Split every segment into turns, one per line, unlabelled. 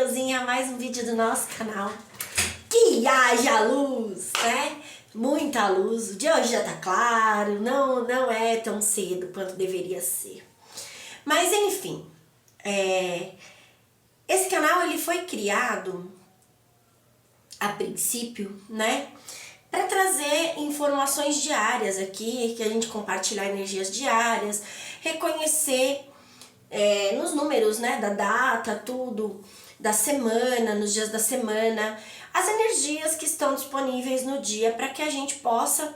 bem-vindozinho a mais um vídeo do nosso canal. Que haja luz, né? Muita luz. O dia hoje já tá claro, não é tão cedo quanto deveria ser. Mas enfim, esse canal ele foi criado a princípio, né? Para trazer informações diárias aqui, que a gente compartilhar energias diárias, reconhecer nos números, né, da data, tudo, da semana, nos dias da semana, as energias que estão disponíveis no dia para que a gente possa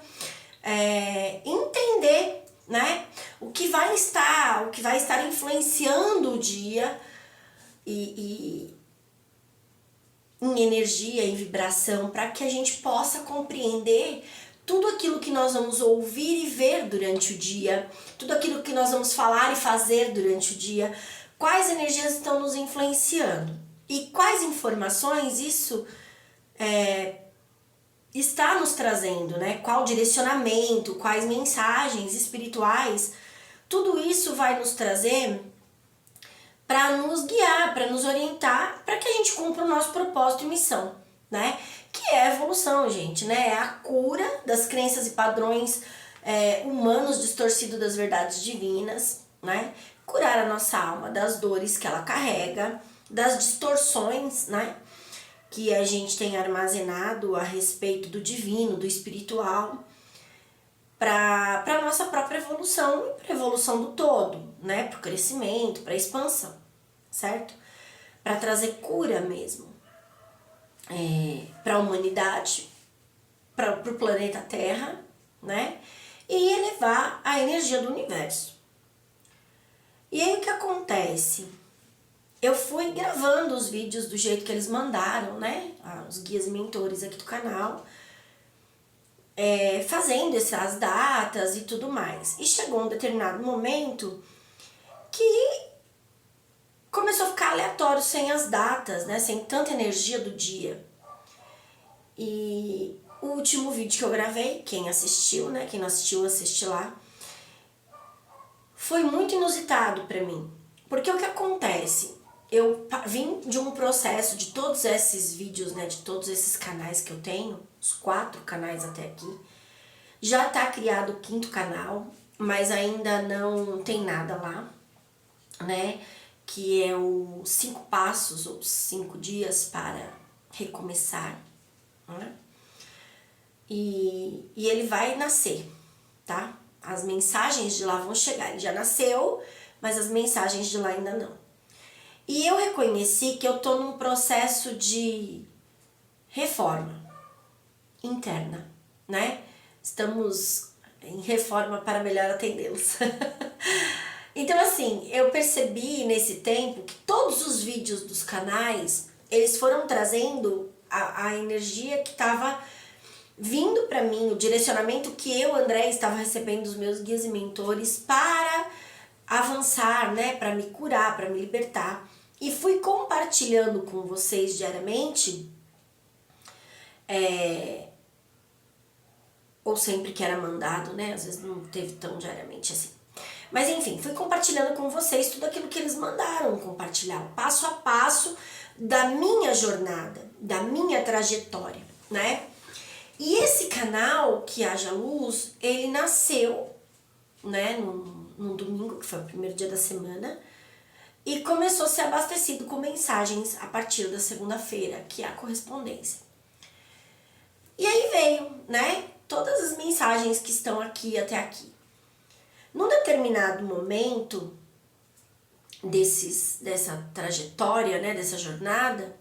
entender, né, o que vai estar influenciando o dia em energia, em vibração, para que a gente possa compreender tudo aquilo que nós vamos ouvir e ver durante o dia, tudo aquilo que nós vamos falar e fazer durante o dia, quais energias estão nos influenciando e quais informações isso está nos trazendo, né? Qual direcionamento, quais mensagens espirituais, tudo isso vai nos trazer para nos guiar, para nos orientar, para que a gente cumpra o nosso propósito e missão, né? Que é a evolução, gente, né? É a cura das crenças e padrões humanos distorcidos das verdades divinas, né? Curar a nossa alma das dores que ela carrega, das distorções, né? Que a gente tem armazenado a respeito do divino, do espiritual, para a nossa própria evolução e para a evolução do todo, né? Para o crescimento, para a expansão, certo? Para trazer cura mesmo. Para a humanidade, para o planeta Terra, né? E elevar a energia do universo. E aí o que acontece? Eu fui gravando os vídeos do jeito que eles mandaram, né? Os guias e mentores aqui do canal, fazendo essas datas e tudo mais. E chegou um determinado momento que começou a ficar aleatório sem as datas, né? Sem tanta energia do dia. E o último vídeo que eu gravei, quem assistiu, né? Quem não assistiu, assiste lá. Foi muito inusitado pra mim. Porque o que acontece? Eu vim de um processo de todos esses vídeos, né? De todos esses canais que eu tenho, os 4 canais até aqui. Já tá criado o 5º canal, mas ainda não tem nada lá, né? Que é o 5 passos ou 5 dias para recomeçar, né? E ele vai nascer, tá? As mensagens de lá vão chegar. Ele já nasceu, mas as mensagens de lá ainda não. E eu reconheci que eu tô num processo de reforma interna, né? Estamos em reforma para melhor atendê-los. Então, assim, eu percebi nesse tempo que todos os vídeos dos canais, eles foram trazendo a energia que estava vindo para mim, o direcionamento que eu, André, estava recebendo dos meus guias e mentores para avançar, né, para me curar, para me libertar. E fui compartilhando com vocês diariamente, ou sempre que era mandado, né, às vezes não teve tão diariamente assim. Mas enfim, fui compartilhando com vocês tudo aquilo que eles mandaram compartilhar, passo a passo da minha jornada, da minha trajetória, né? E esse canal, Que Haja Luz, ele nasceu, né, num domingo, que foi o primeiro dia da semana, e começou a ser abastecido com mensagens a partir da segunda-feira, que é a correspondência. E aí veio, né, todas as mensagens que estão aqui até aqui. Num determinado momento dessa trajetória, né, dessa jornada,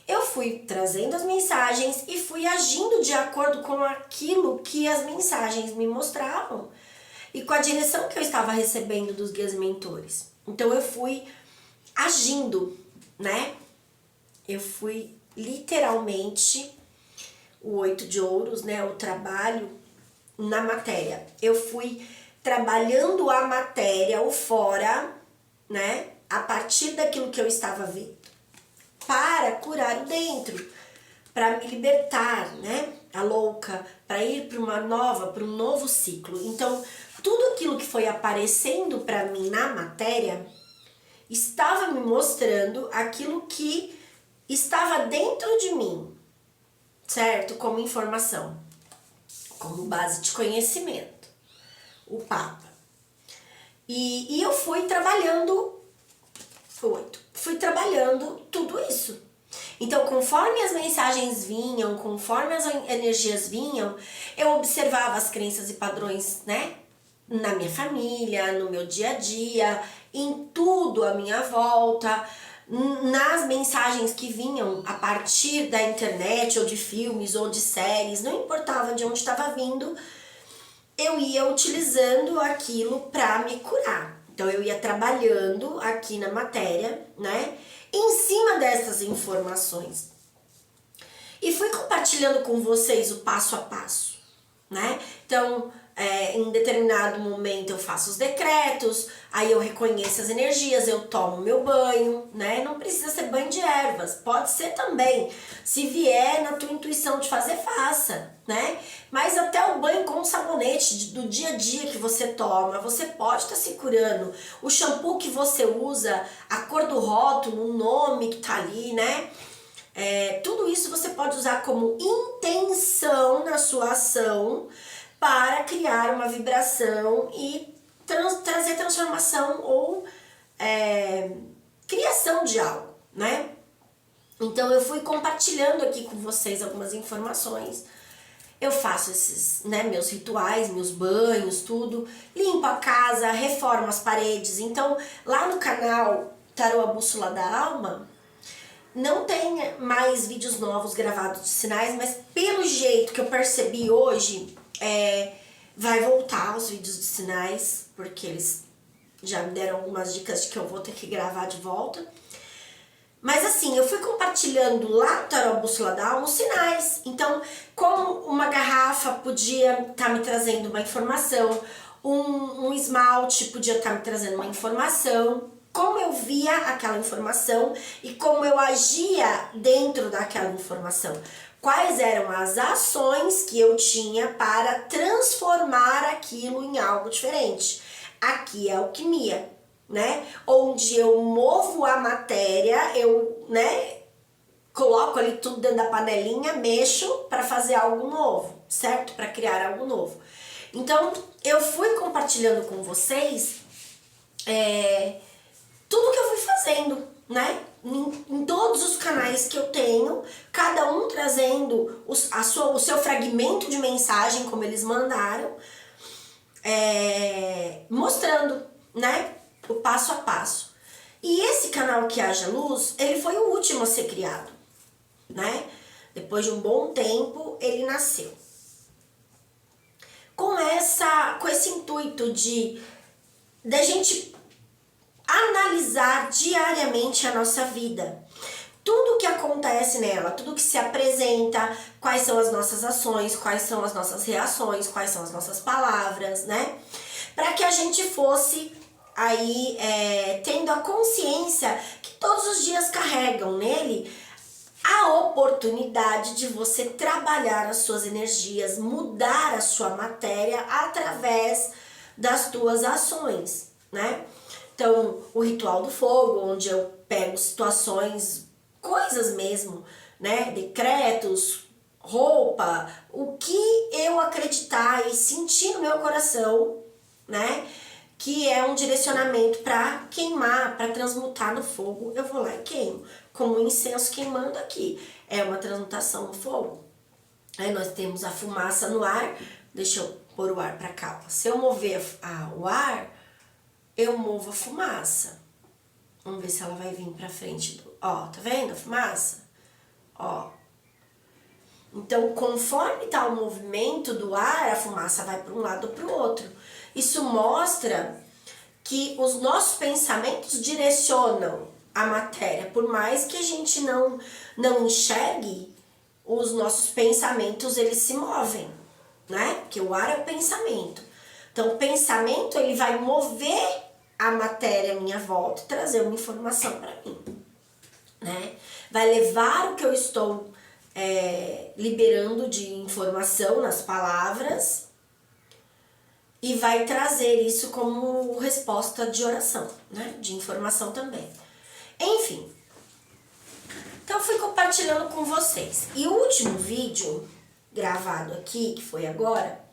eu fui trazendo as mensagens e fui agindo de acordo com aquilo que as mensagens me mostravam e com a direção que eu estava recebendo dos guias mentores. Então eu fui agindo, né? Eu fui literalmente o 8 de ouros, né? O trabalho na matéria. Eu fui trabalhando a matéria, o fora, né? A partir daquilo que eu estava vendo, para curar o dentro, para me libertar, né? A louca, para ir para um novo ciclo. Então, tudo aquilo que foi aparecendo para mim na matéria estava me mostrando aquilo que estava dentro de mim, certo? Como informação, como base de conhecimento, o Papa. E eu fui trabalhando, fui trabalhando tudo isso. Então, conforme as mensagens vinham, conforme as energias vinham, eu observava as crenças e padrões, né? Na minha família, no meu dia a dia, em tudo à minha volta, nas mensagens que vinham a partir da internet, ou de filmes, ou de séries, não importava de onde estava vindo, eu ia utilizando aquilo para me curar. Então eu ia trabalhando aqui na matéria, né, em cima dessas informações. E fui compartilhando com vocês o passo a passo, né? Então, em determinado momento eu faço os decretos, aí eu reconheço as energias, eu tomo meu banho, né? Não precisa ser banho de ervas, pode ser também. Se vier na tua intuição de fazer, faça, né? Mas até o banho com sabonete do dia a dia que você toma, você pode estar se curando. O shampoo que você usa, a cor do rótulo, o nome que tá ali, né? Tudo isso você pode usar como intenção na sua ação para criar uma vibração e trazer transformação ou criação de algo, né? Então eu fui compartilhando aqui com vocês algumas informações. Eu faço esses, né, meus rituais, meus banhos, tudo. Limpo a casa, reformo as paredes. Então lá no canal Tarô A Bússola da Alma, não tem mais vídeos novos gravados de sinais, mas pelo jeito que eu percebi hoje, vai voltar os vídeos de sinais, porque eles já me deram algumas dicas de que eu vou ter que gravar de volta. Mas assim, eu fui compartilhando lá no Tarô Bússola da Alma os sinais. Então, como uma garrafa podia estar me trazendo uma informação, um esmalte podia estar me trazendo uma informação, como eu via aquela informação e como eu agia dentro daquela informação. Quais eram as ações que eu tinha para transformar aquilo em algo diferente. Aqui é alquimia, né? Onde eu movo a matéria, eu, né, coloco ali tudo dentro da panelinha, mexo para fazer algo novo, certo? Para criar algo novo. Então, eu fui compartilhando com vocês tudo que eu fui fazendo, né? Em todos os canais que eu tenho, cada um trazendo o seu fragmento de mensagem, como eles mandaram, mostrando, né, o passo a passo. E esse canal Que Haja Luz, ele foi o último a ser criado, né? Depois de um bom tempo, ele nasceu. Com esse intuito da gente analisar diariamente a nossa vida. Tudo que acontece nela, tudo que se apresenta, quais são as nossas ações, quais são as nossas reações, quais são as nossas palavras, né? Para que a gente fosse aí tendo a consciência que todos os dias carregam nele a oportunidade de você trabalhar as suas energias, mudar a sua matéria através das tuas ações, né? Então, o ritual do fogo, onde eu pego situações, coisas mesmo, né? Decretos, roupa, o que eu acreditar e sentir no meu coração, né? Que é um direcionamento para queimar, para transmutar no fogo, eu vou lá e queimo. Como o incenso queimando aqui, é uma transmutação no fogo. Aí nós temos a fumaça no ar, deixa eu pôr o ar para cá. Se eu mover o ar, eu movo a fumaça. Vamos ver se ela vai vir pra frente. Ó, tá vendo a fumaça? Ó. Então, conforme tá o movimento do ar, a fumaça vai para um lado ou para o outro. Isso mostra que os nossos pensamentos direcionam a matéria. Por mais que a gente não enxergue, os nossos pensamentos, eles se movem, né? Porque o ar é o pensamento. Então, o pensamento, ele vai mover a matéria à minha volta e trazer uma informação para mim, né? Vai levar o que eu estou liberando de informação nas palavras e vai trazer isso como resposta de oração, né? De informação também. Enfim, Então eu fui compartilhando com vocês. E o último vídeo gravado aqui, que foi agora,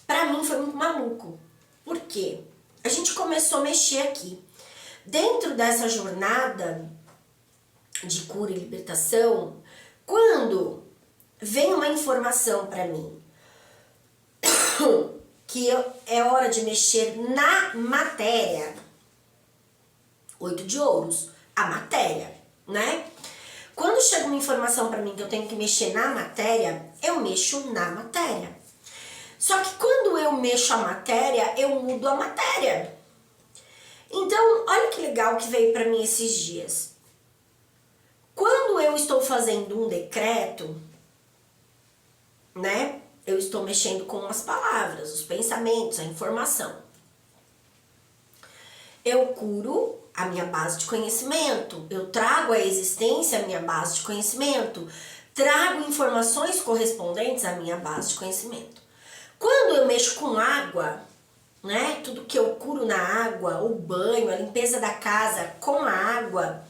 pra mim foi muito maluco. Por quê? A gente começou a mexer aqui. Dentro dessa jornada de cura e libertação, quando vem uma informação pra mim que é hora de mexer na matéria, 8 de ouros, a matéria, né? Quando chega uma informação pra mim que eu tenho que mexer na matéria, eu mexo na matéria. Só que quando eu mexo a matéria, eu mudo a matéria. Então, olha que legal que veio pra mim esses dias. Quando eu estou fazendo um decreto, né? Eu estou mexendo com as palavras, os pensamentos, a informação. Eu curo a minha base de conhecimento, eu trago à existência a minha base de conhecimento, trago informações correspondentes à minha base de conhecimento. Quando eu mexo com água, né, tudo que eu curo na água, o banho, a limpeza da casa com a água,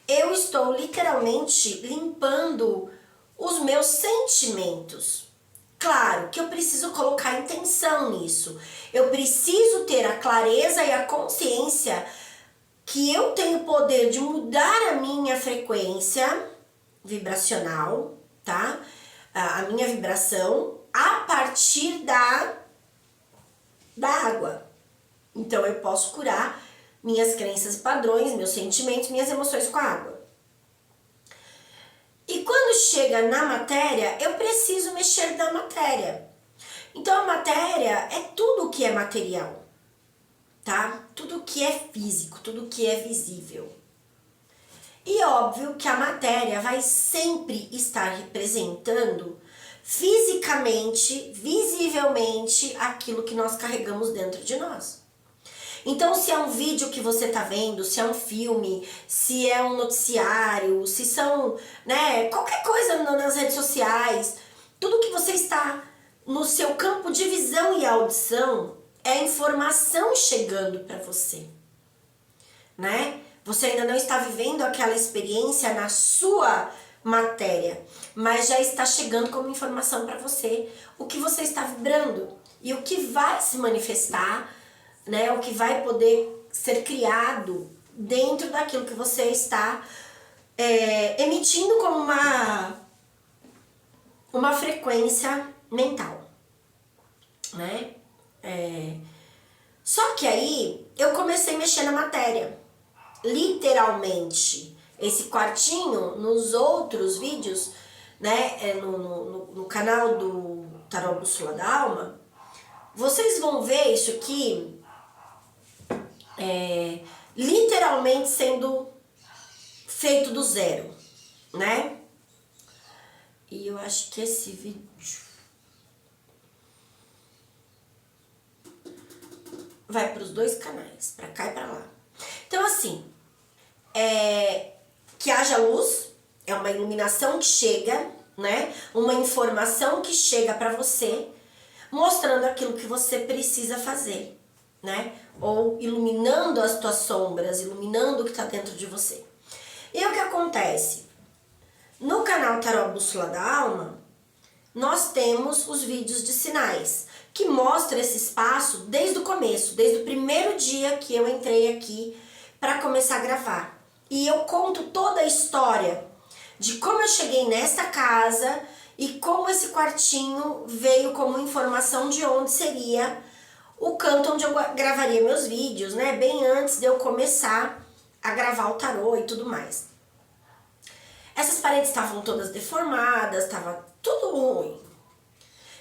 eu estou literalmente limpando os meus sentimentos. Claro que eu preciso colocar intenção nisso. Eu preciso ter a clareza e a consciência que eu tenho o poder de mudar a minha frequência vibracional, tá? A minha vibração a partir da água. Então eu posso curar minhas crenças e padrões, meus sentimentos, minhas emoções com a água. E quando chega na matéria, eu preciso mexer na matéria. Então a matéria é tudo que é material, tá? Tudo que é físico, tudo que é visível. E óbvio que a matéria vai sempre estar representando fisicamente, visivelmente, aquilo que nós carregamos dentro de nós. Então, se é um vídeo que você tá vendo, se é um filme, se é um noticiário, se são, né, qualquer coisa nas redes sociais, tudo que você está no seu campo de visão e audição é informação chegando para você, né? Você ainda não está vivendo aquela experiência na sua matéria, mas já está chegando como informação para você o que você está vibrando e o que vai se manifestar, né, o que vai poder ser criado dentro daquilo que você está emitindo como uma frequência mental, né? Só que aí eu comecei a mexer na matéria, literalmente. Esse quartinho, nos outros vídeos, né, no canal do Tarô Bússola da Alma, vocês vão ver isso aqui literalmente sendo feito do zero, né? E eu acho que esse vídeo vai para os dois canais, para cá e para lá. Então assim, que haja luz, é uma iluminação que chega, né? Uma informação que chega para você, mostrando aquilo que você precisa fazer, né? Ou iluminando as tuas sombras, iluminando o que está dentro de você. E o que acontece? No canal Tarô Bússola da Alma, nós temos os vídeos de sinais, que mostram esse espaço desde o começo, desde o primeiro dia que eu entrei aqui para começar a gravar. E eu conto toda a história de como eu cheguei nesta casa e como esse quartinho veio como informação de onde seria o canto onde eu gravaria meus vídeos, né? Bem antes de eu começar a gravar o tarô e tudo mais. Essas paredes estavam todas deformadas, estava tudo ruim.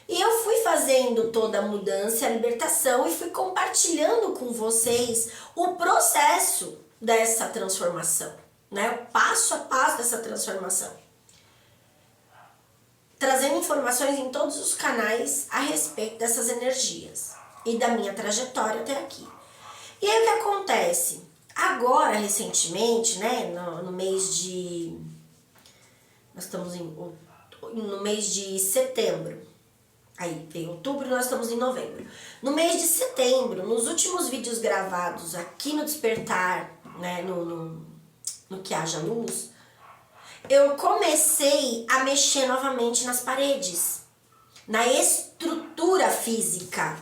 E eu fui fazendo toda a mudança, a libertação e fui compartilhando com vocês o processo dessa transformação, né? O passo a passo dessa transformação. Trazendo informações em todos os canais a respeito dessas energias e da minha trajetória até aqui. E aí o que acontece? Agora, recentemente, né, no mês de... Nós estamos no mês de setembro. Aí veio outubro, nós estamos em novembro. No mês de setembro, nos últimos vídeos gravados aqui no Despertar, né, no Que Haja Luz, eu comecei a mexer novamente nas paredes, na estrutura física,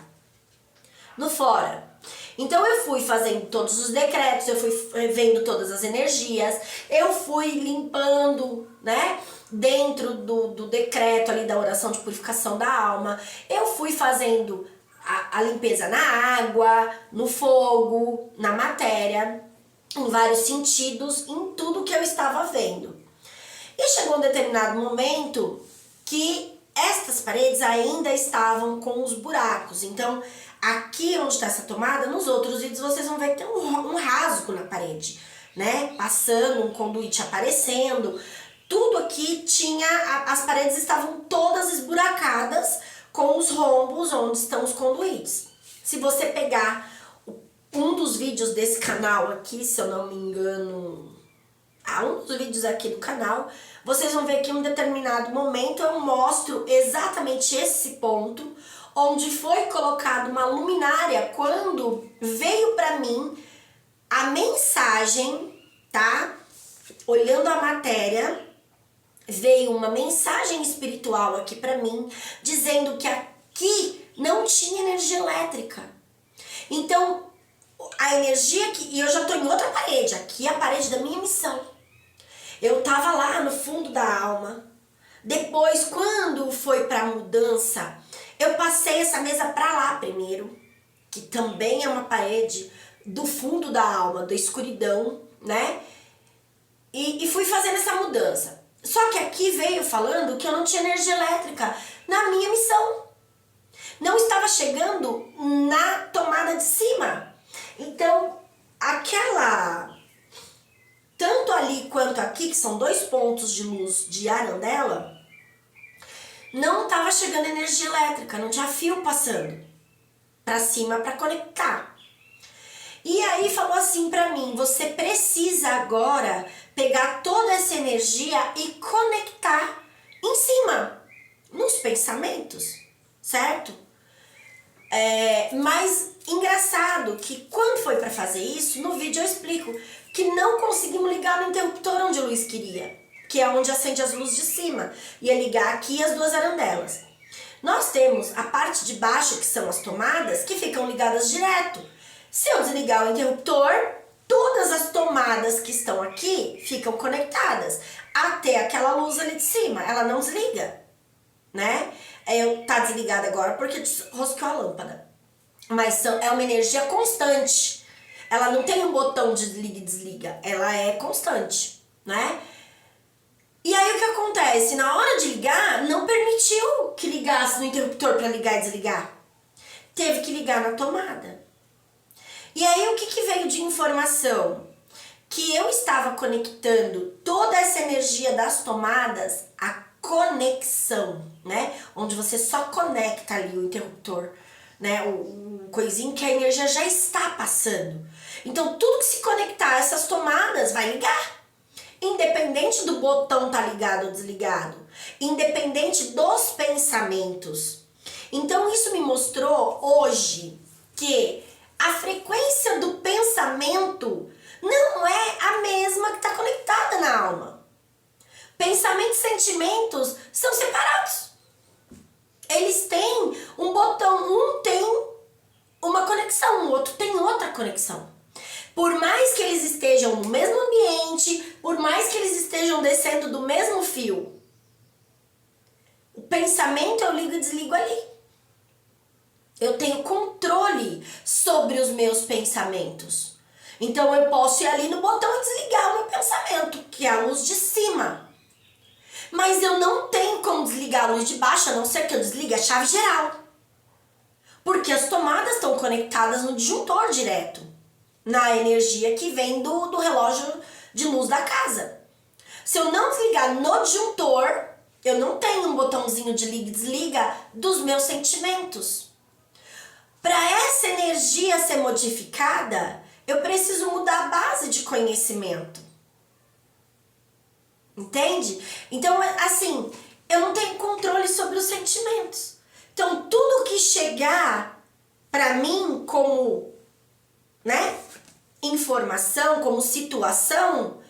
no fora. Então eu fui fazendo todos os decretos, eu fui vendo todas as energias, eu fui limpando, né, dentro do decreto ali da oração de purificação da alma, eu fui fazendo a limpeza na água, no fogo, na matéria, em vários sentidos, em tudo que eu estava vendo. E chegou um determinado momento que estas paredes ainda estavam com os buracos. Então, aqui onde está essa tomada, nos outros vídeos vocês vão ver que tem um rasgo na parede, né? Passando, um conduíte aparecendo. Tudo aqui tinha, as paredes estavam todas esburacadas com os rombos onde estão os conduítes. Se você pegar um dos vídeos desse canal aqui, se eu não me engano, um dos vídeos aqui do canal, vocês vão ver que em um determinado momento eu mostro exatamente esse ponto, onde foi colocada uma luminária quando veio para mim a mensagem, tá? Olhando a matéria, veio uma mensagem espiritual aqui para mim, dizendo que aqui não tinha energia elétrica. Então, a energia que... E eu já tô em outra parede, aqui é a parede da minha missão. Eu tava lá no fundo da alma. Depois, quando foi pra mudança, eu passei essa mesa pra lá primeiro, que também é uma parede do fundo da alma, da escuridão, né? E fui fazendo essa mudança. Só que aqui veio falando que eu não tinha energia elétrica na minha missão. Não estava chegando na tomada de cima. Então, aquela... Tanto ali quanto aqui, que são 2 pontos de luz de arandela, não estava chegando energia elétrica, não tinha fio passando para cima para conectar. E aí falou assim para mim, você precisa agora pegar toda essa energia e conectar em cima, nos pensamentos, certo? Mas engraçado que quando foi para fazer isso, no vídeo eu explico que não conseguimos ligar no interruptor onde o Luiz queria, que é onde acende as luzes de cima. Ia ligar aqui as 2 arandelas. Nós temos a parte de baixo, que são as tomadas, que ficam ligadas direto. Se eu desligar o interruptor, todas as tomadas que estão aqui ficam conectadas até aquela luz ali de cima. Ela não desliga, né? Tá desligada agora porque rosqueou a lâmpada. Mas é uma energia constante. Ela não tem um botão de desliga e desliga. Ela é constante, né? E aí o que acontece? Na hora de ligar, não permitiu que ligasse no interruptor para ligar e desligar. Teve que ligar na tomada. E aí o que veio de informação? Que eu estava conectando toda essa energia das tomadas à conexão, né? Onde você só conecta ali o interruptor, né? O coisinho que a energia já está passando. Então tudo que se conectar a essas tomadas vai ligar. Independente do botão estar ligado ou desligado. Independente dos pensamentos. Então isso me mostrou hoje que a frequência do pensamento não é a mesma que está conectada na alma. Pensamentos e sentimentos são separados. Eles têm um botão, um tem uma conexão, o outro tem outra conexão. Por mais que eles estejam no mesmo ambiente, por mais que eles estejam descendo do mesmo fio, o pensamento eu ligo e desligo ali. Eu tenho controle sobre os meus pensamentos. Então eu posso ir ali no botão e desligar o meu pensamento, que é a luz de cima. Mas eu não tenho como desligar a luz de baixo, a não ser que eu desligue a chave geral. Porque as tomadas estão conectadas no disjuntor direto, na energia que vem do relógio de luz da casa. Se eu não desligar no disjuntor, eu não tenho um botãozinho de liga e desliga dos meus sentimentos. Para essa energia ser modificada, eu preciso mudar a base de conhecimento. Entende? Então, assim, eu não tenho controle sobre os sentimentos. Então, tudo que chegar para mim como, né, informação, como situação,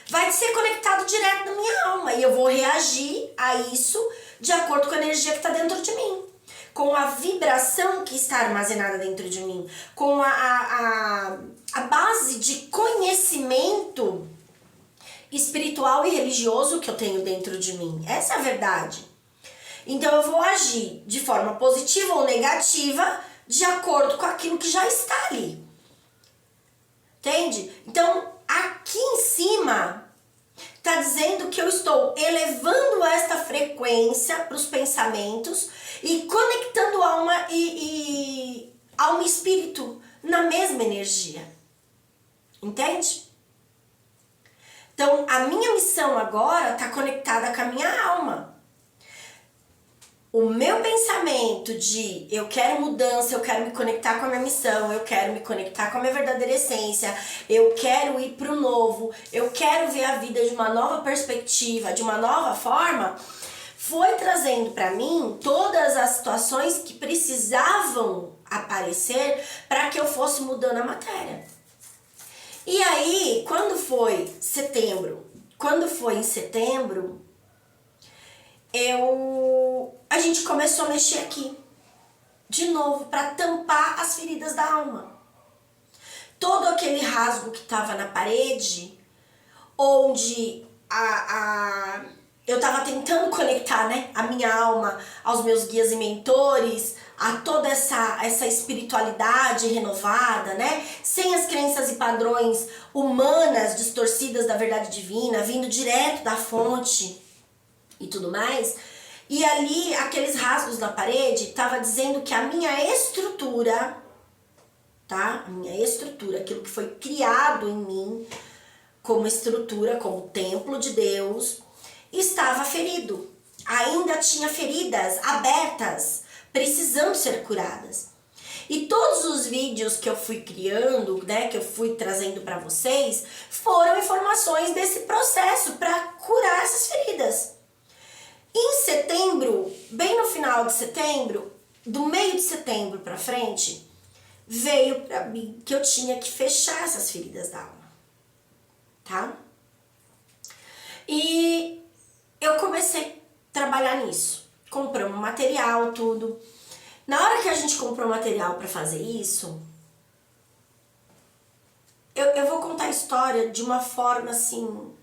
vai ser conectado direto na minha alma. E eu vou reagir a isso de acordo com a energia que está dentro de mim. Com a vibração que está armazenada dentro de mim. Com a base de conhecimento espiritual e religioso que eu tenho dentro de mim. Essa é a verdade. Então eu vou agir de forma positiva ou negativa de acordo com aquilo que já está ali. Entende? Então, aqui em cima está dizendo que eu estou elevando esta frequência para os pensamentos e conectando alma e alma e espírito na mesma energia. Entende? Então, a minha missão agora está conectada com a minha alma. O meu pensamento de eu quero mudança, eu quero me conectar com a minha missão, eu quero me conectar com a minha verdadeira essência, eu quero ir para o novo, eu quero ver a vida de uma nova perspectiva, de uma nova forma, foi trazendo para mim todas as situações que precisavam aparecer para que eu fosse mudando a matéria. E aí, quando foi em setembro, a gente começou a mexer aqui, de novo, para tampar as feridas da alma. Todo aquele rasgo que estava na parede, onde eu estava tentando conectar, né, a minha alma aos meus guias e mentores, a toda essa espiritualidade renovada, né, sem as crenças e padrões humanas distorcidas da verdade divina, vindo direto da fonte e tudo mais. E ali, aqueles rasgos na parede, estava dizendo que a minha estrutura, tá? A minha estrutura, aquilo que foi criado em mim como estrutura, como templo de Deus, estava ferido. Ainda tinha feridas abertas, precisando ser curadas. E todos os vídeos que eu fui criando, né, que eu fui trazendo para vocês, foram informações desse processo para curar essas feridas. Em setembro, bem no final de setembro, do meio de setembro para frente, veio para mim que eu tinha que fechar essas feridas da alma, tá? E eu comecei a trabalhar nisso. Compramos material, tudo. Na hora que a gente comprou material para fazer isso, eu vou contar a história de uma forma assim...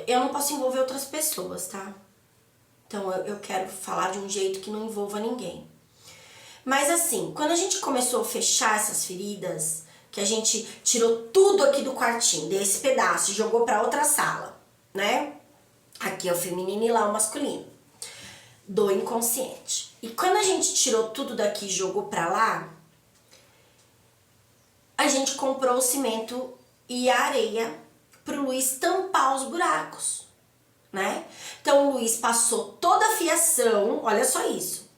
Eu não posso envolver outras pessoas, tá? Então eu quero falar de um jeito que não envolva ninguém. Mas assim, quando a gente começou a fechar essas feridas, que a gente tirou tudo aqui do quartinho, desse pedaço, e jogou para outra sala, né? Aqui é o feminino e lá o masculino. Do inconsciente. E quando a gente tirou tudo daqui e jogou para lá, a gente comprou o cimento e a areia pro Luiz tampar os buracos, né? Então o Luiz passou toda a fiação, olha só isso.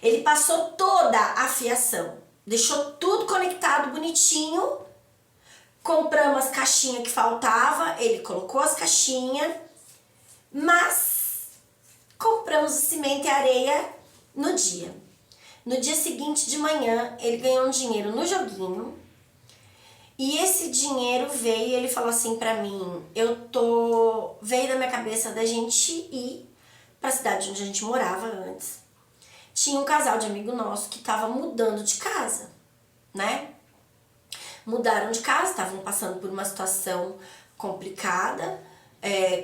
Ele passou toda a fiação, deixou tudo conectado bonitinho. Compramos as caixinhas que faltava, ele colocou as caixinhas, mas compramos o cimento e a areia no dia. No dia seguinte de manhã, ele ganhou um dinheiro no joguinho. E esse dinheiro veio e ele falou assim pra mim, veio da minha cabeça da gente ir pra cidade onde a gente morava antes. Tinha um casal de amigo nosso que tava mudando de casa, né? Mudaram de casa, estavam passando por uma situação complicada,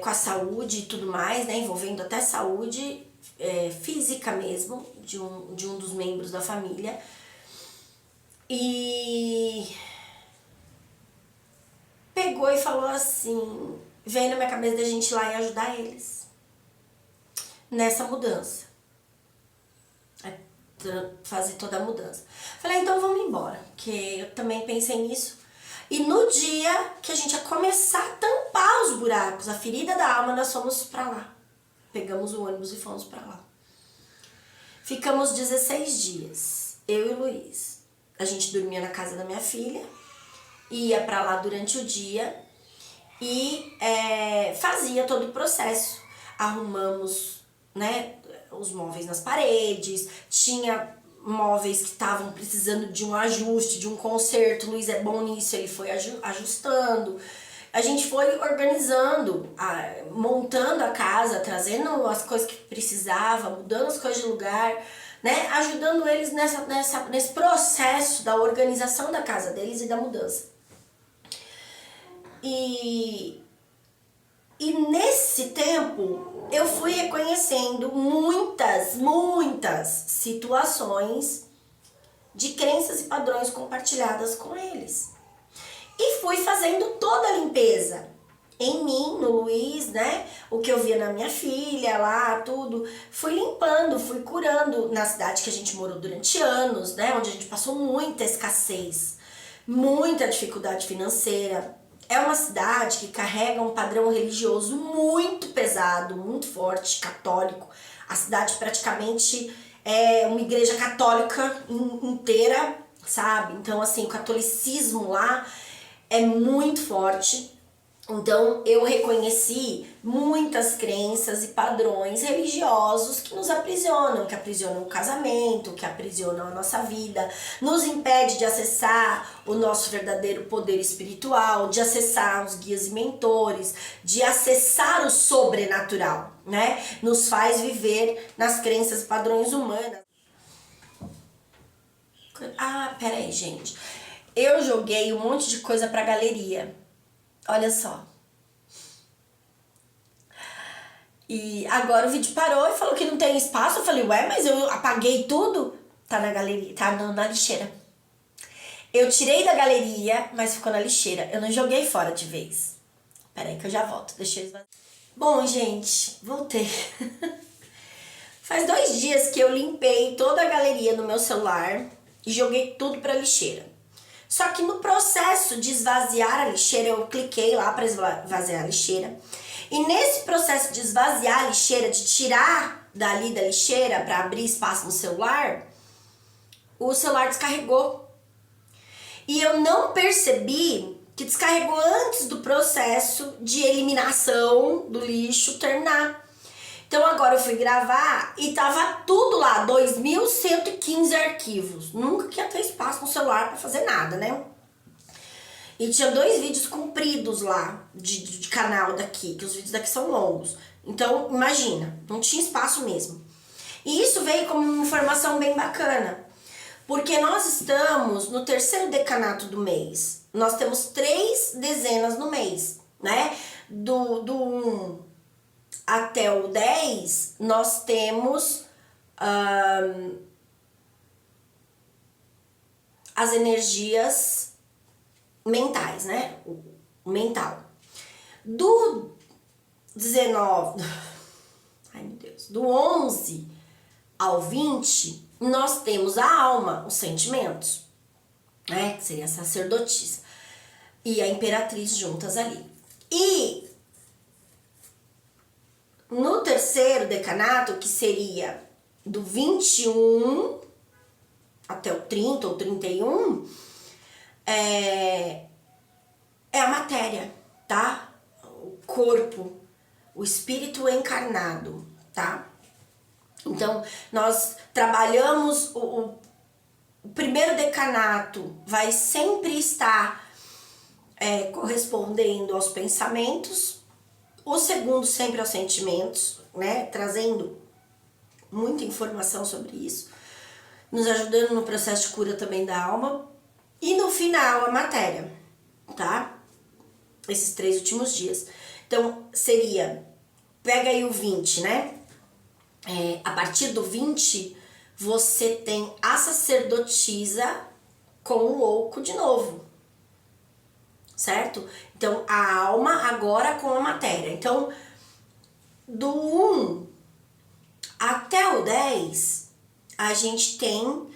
com a saúde e tudo mais, né? Envolvendo até saúde física mesmo, de um dos membros da família. E... pegou e falou assim, veio na minha cabeça da gente ir lá e ajudar eles nessa mudança, fazer toda a mudança. Falei, então vamos embora, que eu também pensei nisso. E no dia que a gente ia começar a tampar os buracos, a ferida da alma, nós fomos pra lá. Pegamos o ônibus e fomos pra lá. Ficamos 16 dias, eu e o Luiz. A gente dormia na casa da minha filha, ia pra lá durante o dia e fazia todo o processo. Arrumamos, né, os móveis nas paredes, tinha móveis que estavam precisando de um ajuste, de um conserto. O Luiz é bom nisso, ele foi ajustando. A gente foi organizando, montando a casa, trazendo as coisas que precisava, mudando as coisas de lugar, né? Ajudando eles nesse processo da organização da casa deles e da mudança. E nesse tempo eu fui reconhecendo muitas situações de crenças e padrões compartilhadas com eles. E fui fazendo toda a limpeza em mim, no Luiz, né? O que eu via na minha filha lá, tudo. Fui limpando, fui curando na cidade que a gente morou durante anos, né? Onde a gente passou muita escassez, muita dificuldade financeira. É uma cidade que carrega um padrão religioso muito pesado, muito forte, católico. A cidade praticamente é uma igreja católica inteira, sabe? Então, assim, o catolicismo lá é muito forte. Então eu reconheci muitas crenças e padrões religiosos que nos aprisionam, que aprisionam o casamento, que aprisionam a nossa vida, nos impede de acessar o nosso verdadeiro poder espiritual, de acessar os guias e mentores, de acessar o sobrenatural, né? Nos faz viver nas crenças e padrões humanas. Peraí, gente. Eu joguei um monte de coisa pra galeria. Olha só. E agora o vídeo parou e falou que não tem espaço. Eu falei, ué, mas eu apaguei tudo. Tá na galeria, tá na lixeira. Eu tirei da galeria, mas ficou na lixeira. Eu não joguei fora de vez. Pera aí que eu já volto. Deixa eu esvaziar. Bom, gente, voltei. Faz 2 dias que eu limpei toda a galeria no meu celular e joguei tudo pra lixeira. Só que no processo de esvaziar a lixeira, eu cliquei lá para esvaziar a lixeira. E nesse processo de esvaziar a lixeira, de tirar dali da lixeira para abrir espaço no celular, o celular descarregou. E eu não percebi que descarregou antes do processo de eliminação do lixo terminar. Então agora eu fui gravar e tava tudo lá, 2.115 arquivos. Nunca que ia ter espaço no celular pra fazer nada, né? E tinha 2 vídeos compridos lá, de canal daqui, que os vídeos daqui são longos. Então, imagina, não tinha espaço mesmo. E isso veio como uma informação bem bacana. Porque nós estamos no 3º decanato do mês. Nós temos 3 dezenas no mês, né? Do 1 até o 10, nós temos as energias mentais, né? O mental. Do 19, ai meu Deus, do 11 ao 20, nós temos a alma, os sentimentos, né? Que seria a sacerdotisa e a imperatriz juntas ali. E no 3º decanato, que seria do 21 até o 30 ou 31, é a matéria, tá? O corpo, o espírito encarnado, tá? Então, nós trabalhamos o 1º decanato, vai sempre estar correspondendo aos pensamentos. O 2º sempre aos sentimentos, né? Trazendo muita informação sobre isso, nos ajudando no processo de cura também da alma. E no final, a matéria, tá? Esses 3 últimos dias. Então, seria, pega aí o 20, né? A partir do 20, você tem a sacerdotisa com o louco de novo, certo? Então, a alma agora com a matéria. Então, do 1 até o 10, a gente tem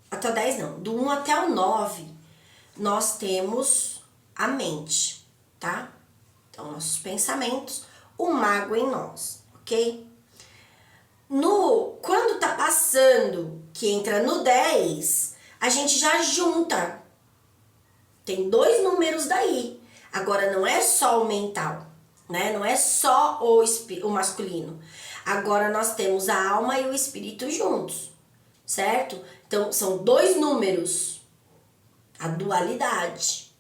até o 10 não, do 1 até o 9, nós temos a mente, tá? Então, nossos pensamentos, o mago em nós, ok? Quando tá passando, que entra no 10, a gente já junta. Tem 2 números daí. Agora, não é só o mental, né? Não é só o masculino. Agora, nós temos a alma e o espírito juntos, certo? Então, são 2 números. A dualidade,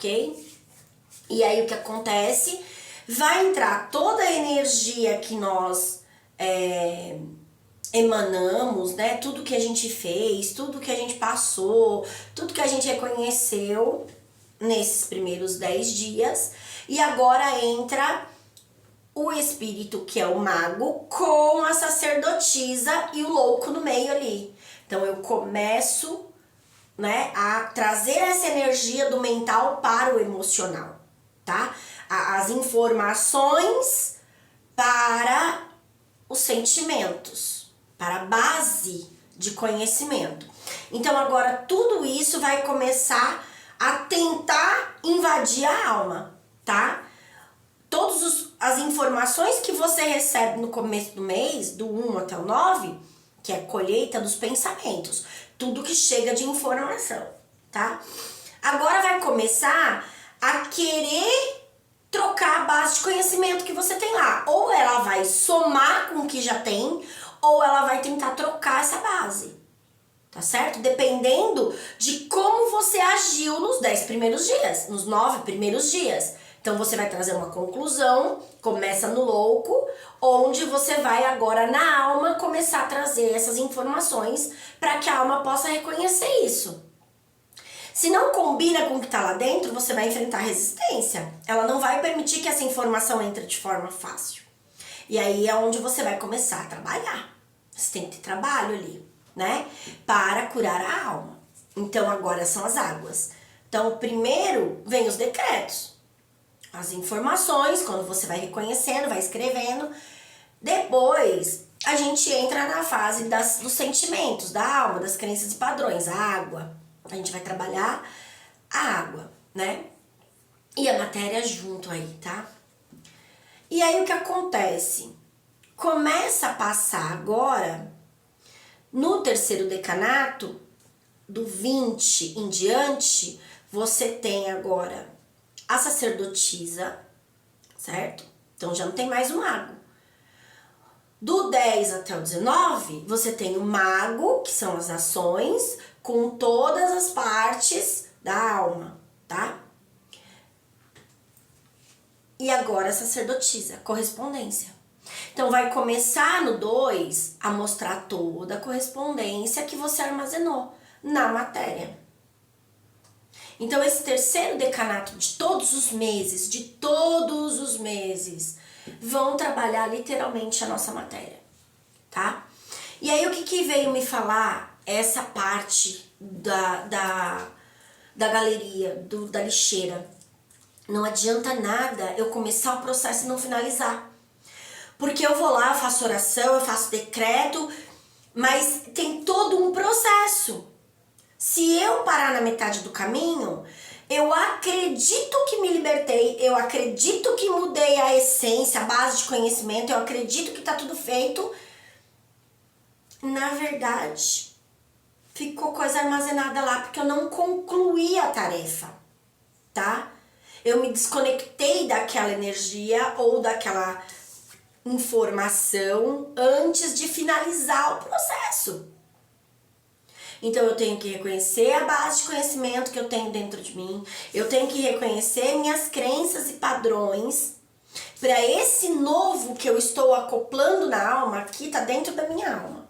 ok? E aí o que acontece? Vai entrar toda a energia que nós emanamos, né? Tudo que a gente fez, tudo que a gente passou, tudo que a gente reconheceu nesses primeiros 10 dias. E agora entra o espírito, que é o mago, com a sacerdotisa e o louco no meio ali. Então eu começo, né, a trazer essa energia do mental para o emocional, tá? As informações para os sentimentos, para a base de conhecimento. Então agora tudo isso vai começar a tentar invadir a alma, tá? Todas as informações que você recebe no começo do mês, do 1 até o 9, que é a colheita dos pensamentos, tudo que chega de informação, tá? Agora vai começar a querer trocar a base de conhecimento que você tem lá. Ou ela vai somar com o que já tem, ou ela vai tentar trocar essa base, tá certo? Dependendo de como você agiu nos 10 primeiros dias, nos 9 primeiros dias. Então você vai trazer uma conclusão, começa no louco, onde você vai agora na alma começar a trazer essas informações para que a alma possa reconhecer isso. Se não combina com o que está lá dentro, você vai enfrentar resistência. Ela não vai permitir que essa informação entre de forma fácil. E aí é onde você vai começar a trabalhar. Você tem que ter trabalho ali, né? Para curar a alma. Então agora são as águas. Então primeiro vem os decretos. As informações, quando você vai reconhecendo, vai escrevendo. Depois a gente entra na fase dos sentimentos, da alma, das crenças e padrões. A água. A gente vai trabalhar a água, né? E a matéria junto aí, tá? E aí o que acontece? Começa a passar agora, no terceiro decanato, do 20 em diante, você tem agora a sacerdotisa, certo? Então já não tem mais o mago. Do 10 até o 19, você tem o mago, que são as ações, com todas as partes da alma, tá? E agora a sacerdotisa, correspondência. Então vai começar no 2 a mostrar toda a correspondência que você armazenou na matéria. Então esse terceiro decanato de todos os meses, vão trabalhar literalmente a nossa matéria, tá? E aí o que veio me falar essa parte da galeria, da lixeira? Não adianta nada eu começar o processo e não finalizar. Porque eu vou lá, eu faço oração, eu faço decreto, mas tem todo um processo. Se eu parar na metade do caminho, eu acredito que me libertei, eu acredito que mudei a essência, a base de conhecimento, eu acredito que tá tudo feito. Na verdade, ficou coisa armazenada lá porque eu não concluí a tarefa, tá? Eu me desconectei daquela energia ou daquela informação antes de finalizar o processo. Então eu tenho que reconhecer a base de conhecimento que eu tenho dentro de mim, eu tenho que reconhecer minhas crenças e padrões para esse novo que eu estou acoplando na alma, aqui tá dentro da minha alma.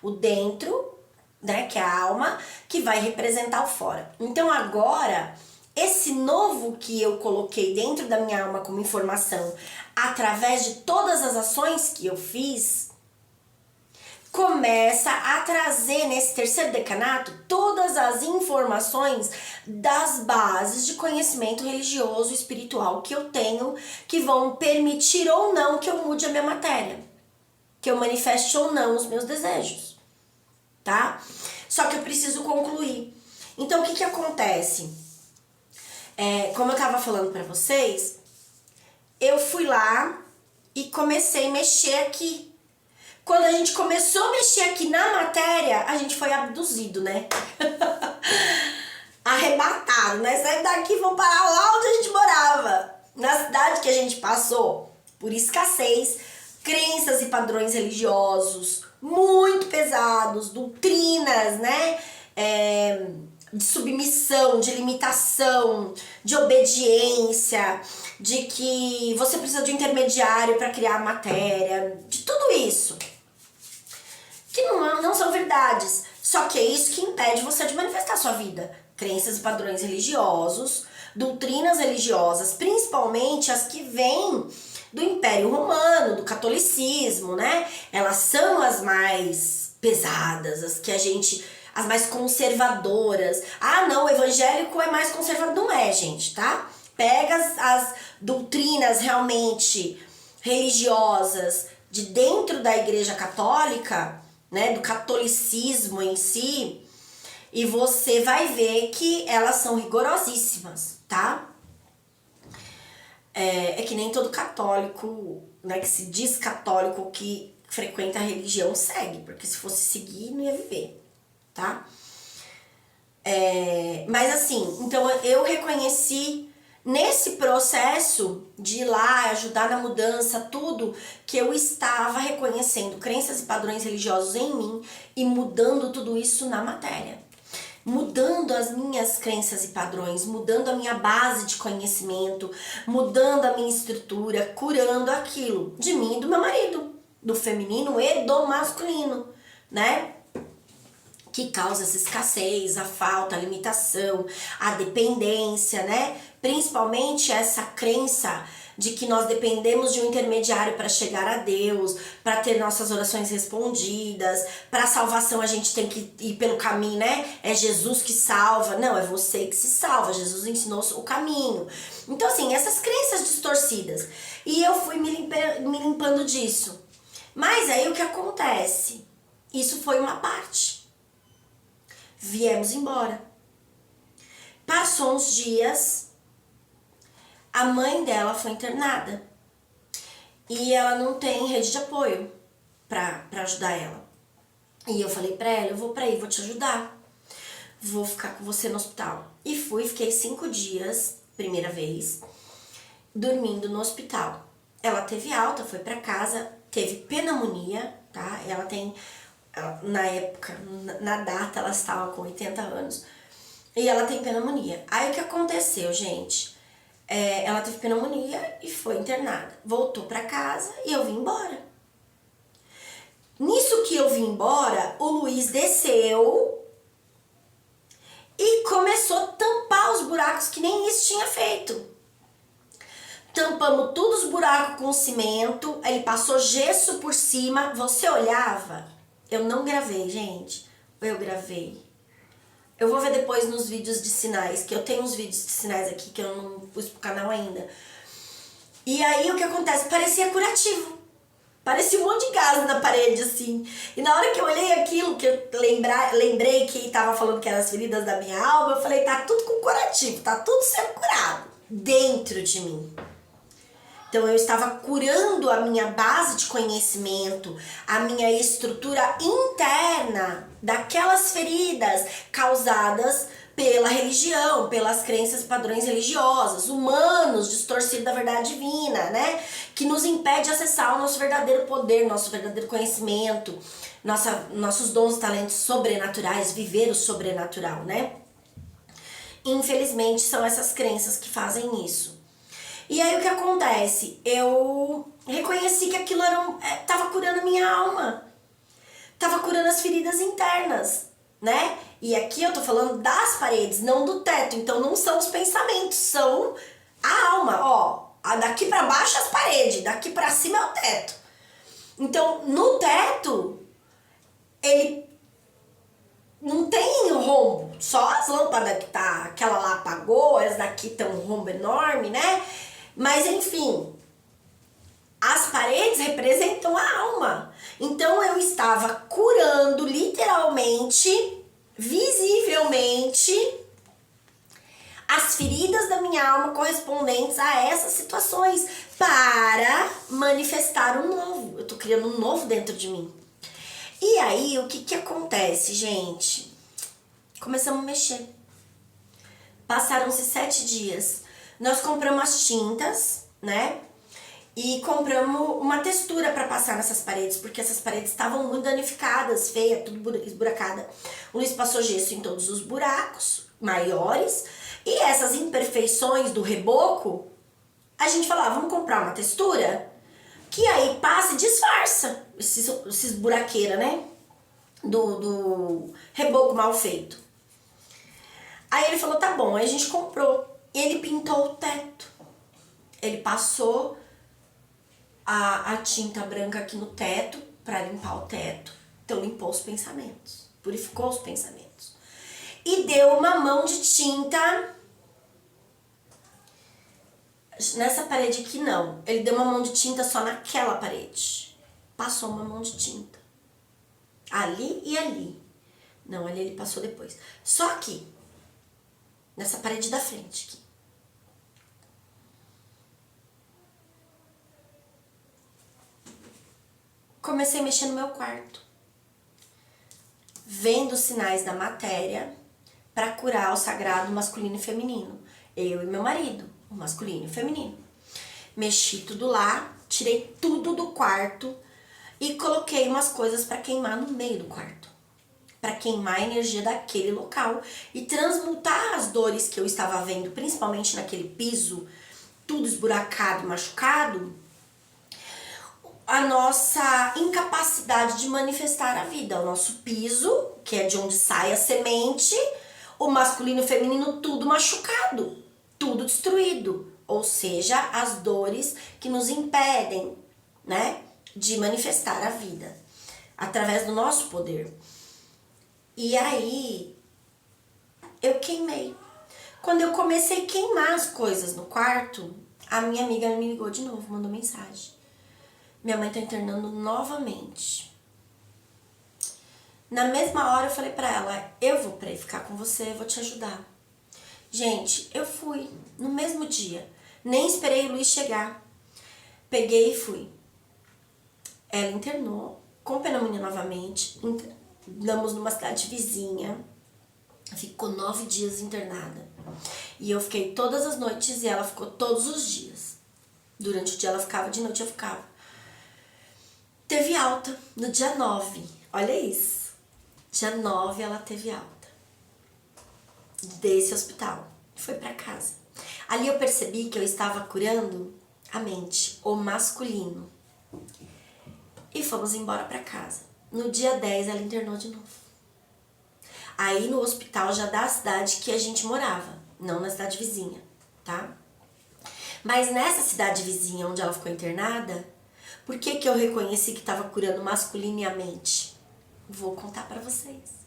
O dentro, né, que é a alma, que vai representar o fora. Então agora, esse novo que eu coloquei dentro da minha alma como informação, através de todas as ações que eu fiz, começa a trazer nesse terceiro decanato todas as informações das bases de conhecimento religioso e espiritual que eu tenho, que vão permitir ou não que eu mude a minha matéria, que eu manifeste ou não os meus desejos, tá? Só que eu preciso concluir. Então o que acontece? Como eu tava falando pra vocês, eu fui lá e comecei a mexer aqui. Quando a gente começou a mexer aqui na matéria, a gente foi abduzido, né? Arrebatado, né? Saímos daqui e vamos parar lá onde a gente morava. Na cidade que a gente passou por escassez, crenças e padrões religiosos muito pesados, doutrinas, né? de submissão, de limitação, de obediência, de que você precisa de um intermediário para criar matéria, de tudo isso. Que não são verdades. Só que é isso que impede você de manifestar a sua vida. Crenças e padrões religiosos, doutrinas religiosas, principalmente as que vêm do Império Romano, do catolicismo, né? Elas são as mais pesadas, as mais conservadoras. Ah, não, o evangélico é mais conservador. Não é, gente, tá? Pega as doutrinas realmente religiosas de dentro da Igreja Católica, né, do catolicismo em si, e você vai ver que elas são rigorosíssimas, tá? É que nem todo católico, né, que se diz católico, que frequenta a religião, segue, porque se fosse seguir, não ia viver, tá? Mas assim, então eu reconheci nesse processo de ir lá, ajudar na mudança, tudo, que eu estava reconhecendo crenças e padrões religiosos em mim e mudando tudo isso na matéria. Mudando as minhas crenças e padrões, mudando a minha base de conhecimento, mudando a minha estrutura, curando aquilo de mim e do meu marido, do feminino e do masculino, né? Que causa essa escassez, a falta, a limitação, a dependência, né? Principalmente essa crença de que nós dependemos de um intermediário para chegar a Deus, para ter nossas orações respondidas, para salvação a gente tem que ir pelo caminho, né? É Jesus que salva. Não, é você que se salva. Jesus ensinou o caminho. Então, assim, essas crenças distorcidas. E eu fui me limpando disso. Mas aí o que acontece? Isso foi uma parte. Viemos embora. Passou uns dias, a mãe dela foi internada e ela não tem rede de apoio pra ajudar ela. E eu falei pra ela, eu vou pra aí, vou te ajudar, vou ficar com você no hospital. E fiquei 5 dias, primeira vez, dormindo no hospital. Ela teve alta, foi pra casa, teve pneumonia, tá? Na época, na data, ela estava com 80 anos e ela tem pneumonia. Aí o que aconteceu, gente? Ela teve pneumonia e foi internada. Voltou pra casa e eu vim embora. Nisso que eu vim embora, o Luiz desceu e começou a tampar os buracos que nem isso tinha feito. Tampamos todos os buracos com cimento, ele passou gesso por cima. Você olhava, eu não gravei, gente, eu gravei. Eu vou ver depois nos vídeos de sinais, que eu tenho uns vídeos de sinais aqui que eu não pus pro canal ainda. E aí o que acontece? Parecia curativo. Parecia um monte de gás na parede, assim. E na hora que eu olhei aquilo, que eu lembrei que tava falando que eram as feridas da minha alma, eu falei, tá tudo com curativo, tá tudo sendo curado dentro de mim. Então eu estava curando a minha base de conhecimento, a minha estrutura interna daquelas feridas causadas pela religião, pelas crenças e padrões religiosos, humanos, distorcidos da verdade divina, né? Que nos impede de acessar o nosso verdadeiro poder, nosso verdadeiro conhecimento, nossos dons e talentos sobrenaturais, viver o sobrenatural, né? Infelizmente são essas crenças que fazem isso. E aí o que acontece? Eu reconheci que aquilo tava curando a minha alma. Tava curando as feridas internas, né? E aqui eu tô falando das paredes, não do teto. Então não são os pensamentos, são a alma. Ó, daqui pra baixo as paredes, daqui pra cima é o teto. Então no teto, ele não tem rombo. Só as lâmpadas que aquela lá apagou, as daqui tem um rombo enorme, né? Mas enfim, as paredes representam a alma. Então eu estava curando literalmente, visivelmente, as feridas da minha alma correspondentes a essas situações para manifestar um novo. Eu tô criando um novo dentro de mim. E aí o que acontece, gente? Começamos a mexer. Passaram-se 7 dias. Nós compramos as tintas, né? E compramos uma textura para passar nessas paredes, porque essas paredes estavam muito danificadas, feia, tudo esburacada. O Luiz passou gesso em todos os buracos maiores. E essas imperfeições do reboco, a gente falou, vamos comprar uma textura que aí passa e disfarça esses buraqueira, né? Do reboco mal feito. Aí ele falou, tá bom. Aí a gente comprou. E ele pintou o teto. Ele passou a tinta branca aqui no teto para limpar o teto. Então limpou os pensamentos, purificou os pensamentos. E deu uma mão de tinta nessa parede aqui não. Ele deu uma mão de tinta só naquela parede. Passou uma mão de tinta. Ali e ali. Não, ali ele passou depois. Só aqui. Nessa parede da frente aqui. Comecei a mexer no meu quarto, vendo os sinais da matéria para curar o sagrado masculino e feminino. Eu e meu marido, o masculino e o feminino. Mexi tudo lá, tirei tudo do quarto e coloquei umas coisas para queimar no meio do quarto. Para queimar a energia daquele local e transmutar as dores que eu estava vendo, principalmente naquele piso, tudo esburacado e machucado, a nossa incapacidade de manifestar a vida, o nosso piso, que é de onde sai a semente, o masculino e o feminino tudo machucado, tudo destruído, ou seja, as dores que nos impedem, né, de manifestar a vida através do nosso poder. E aí eu queimei. Quando eu comecei a queimar as coisas no quarto, a minha amiga me ligou de novo, mandou mensagem. Minha mãe tá internando novamente. Na mesma hora eu falei pra ela, eu vou pra ir ficar com você, vou te ajudar. Gente, eu fui no mesmo dia. Nem esperei o Luiz chegar. Peguei e fui. Ela internou com pneumonia novamente. Damos numa cidade vizinha. Ficou 9 dias internada. E eu fiquei todas as noites e ela ficou todos os dias. Durante o dia ela ficava, de noite eu ficava. Teve alta no dia 9. Olha isso. Dia 9 ela teve alta desse hospital. Foi pra casa. Ali eu percebi que eu estava curando a mente, o masculino. E fomos embora pra casa. No dia 10 ela internou de novo. Aí no hospital já da cidade que a gente morava, não na cidade vizinha, tá? Mas nessa cidade vizinha onde ela ficou internada, por que que eu reconheci que estava curando o masculino e a mente? Vou contar pra vocês.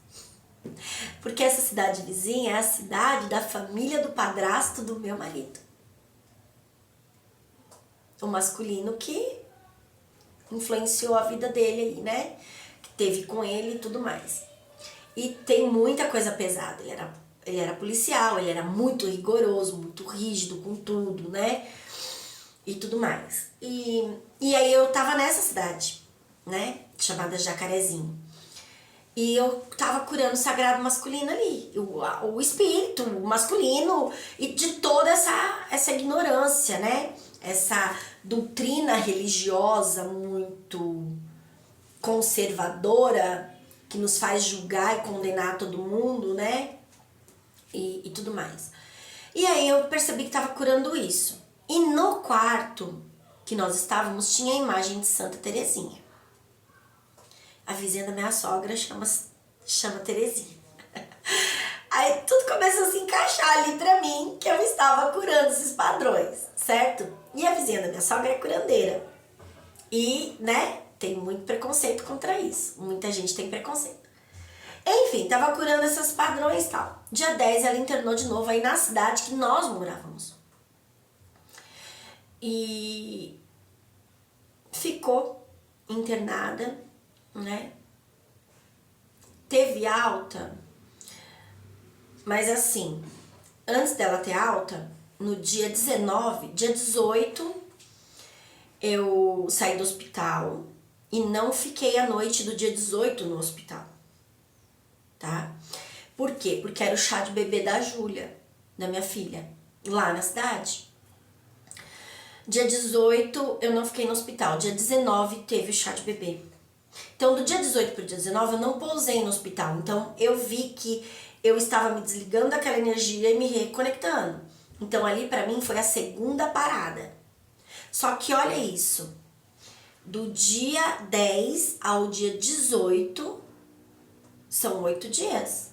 Porque essa cidade vizinha é a cidade da família do padrasto do meu marido. O masculino que influenciou a vida dele aí, né? Que teve com ele e tudo mais. E tem muita coisa pesada. Ele era policial, ele era muito rigoroso, muito rígido com tudo, né? E tudo mais. E aí eu tava nessa cidade, né? Chamada Jacarezinho. E eu tava curando o sagrado masculino ali. O espírito o masculino e de toda essa ignorância, né? Essa doutrina religiosa muito conservadora que nos faz julgar e condenar todo mundo, né? E tudo mais. E aí eu percebi que tava curando isso. E no quarto que nós estávamos tinha a imagem de Santa Terezinha. A vizinha da minha sogra chama Terezinha. Aí tudo começou a se encaixar ali pra mim, que eu estava curando esses padrões, certo? E a vizinha da minha sogra é curandeira. E, né, tem muito preconceito contra isso. Muita gente tem preconceito. Enfim, tava curando esses padrões e tal. Dia 10 ela internou de novo aí na cidade que nós morávamos. E ficou internada, né? Teve alta, mas assim, antes dela ter alta, no dia 19, dia 18, eu saí do hospital e não fiquei a noite do dia 18 no hospital, tá? Por quê? Porque era o chá de bebê da Júlia, da minha filha, lá na cidade. Dia 18 eu não fiquei no hospital. Dia 19 teve o chá de bebê. Então, do dia 18 pro dia 19 eu não pousei no hospital. Então, eu vi que eu estava me desligando daquela energia e me reconectando. Então, ali pra mim foi a segunda parada. Só que olha isso. Do dia 10 ao dia 18 são 8 dias.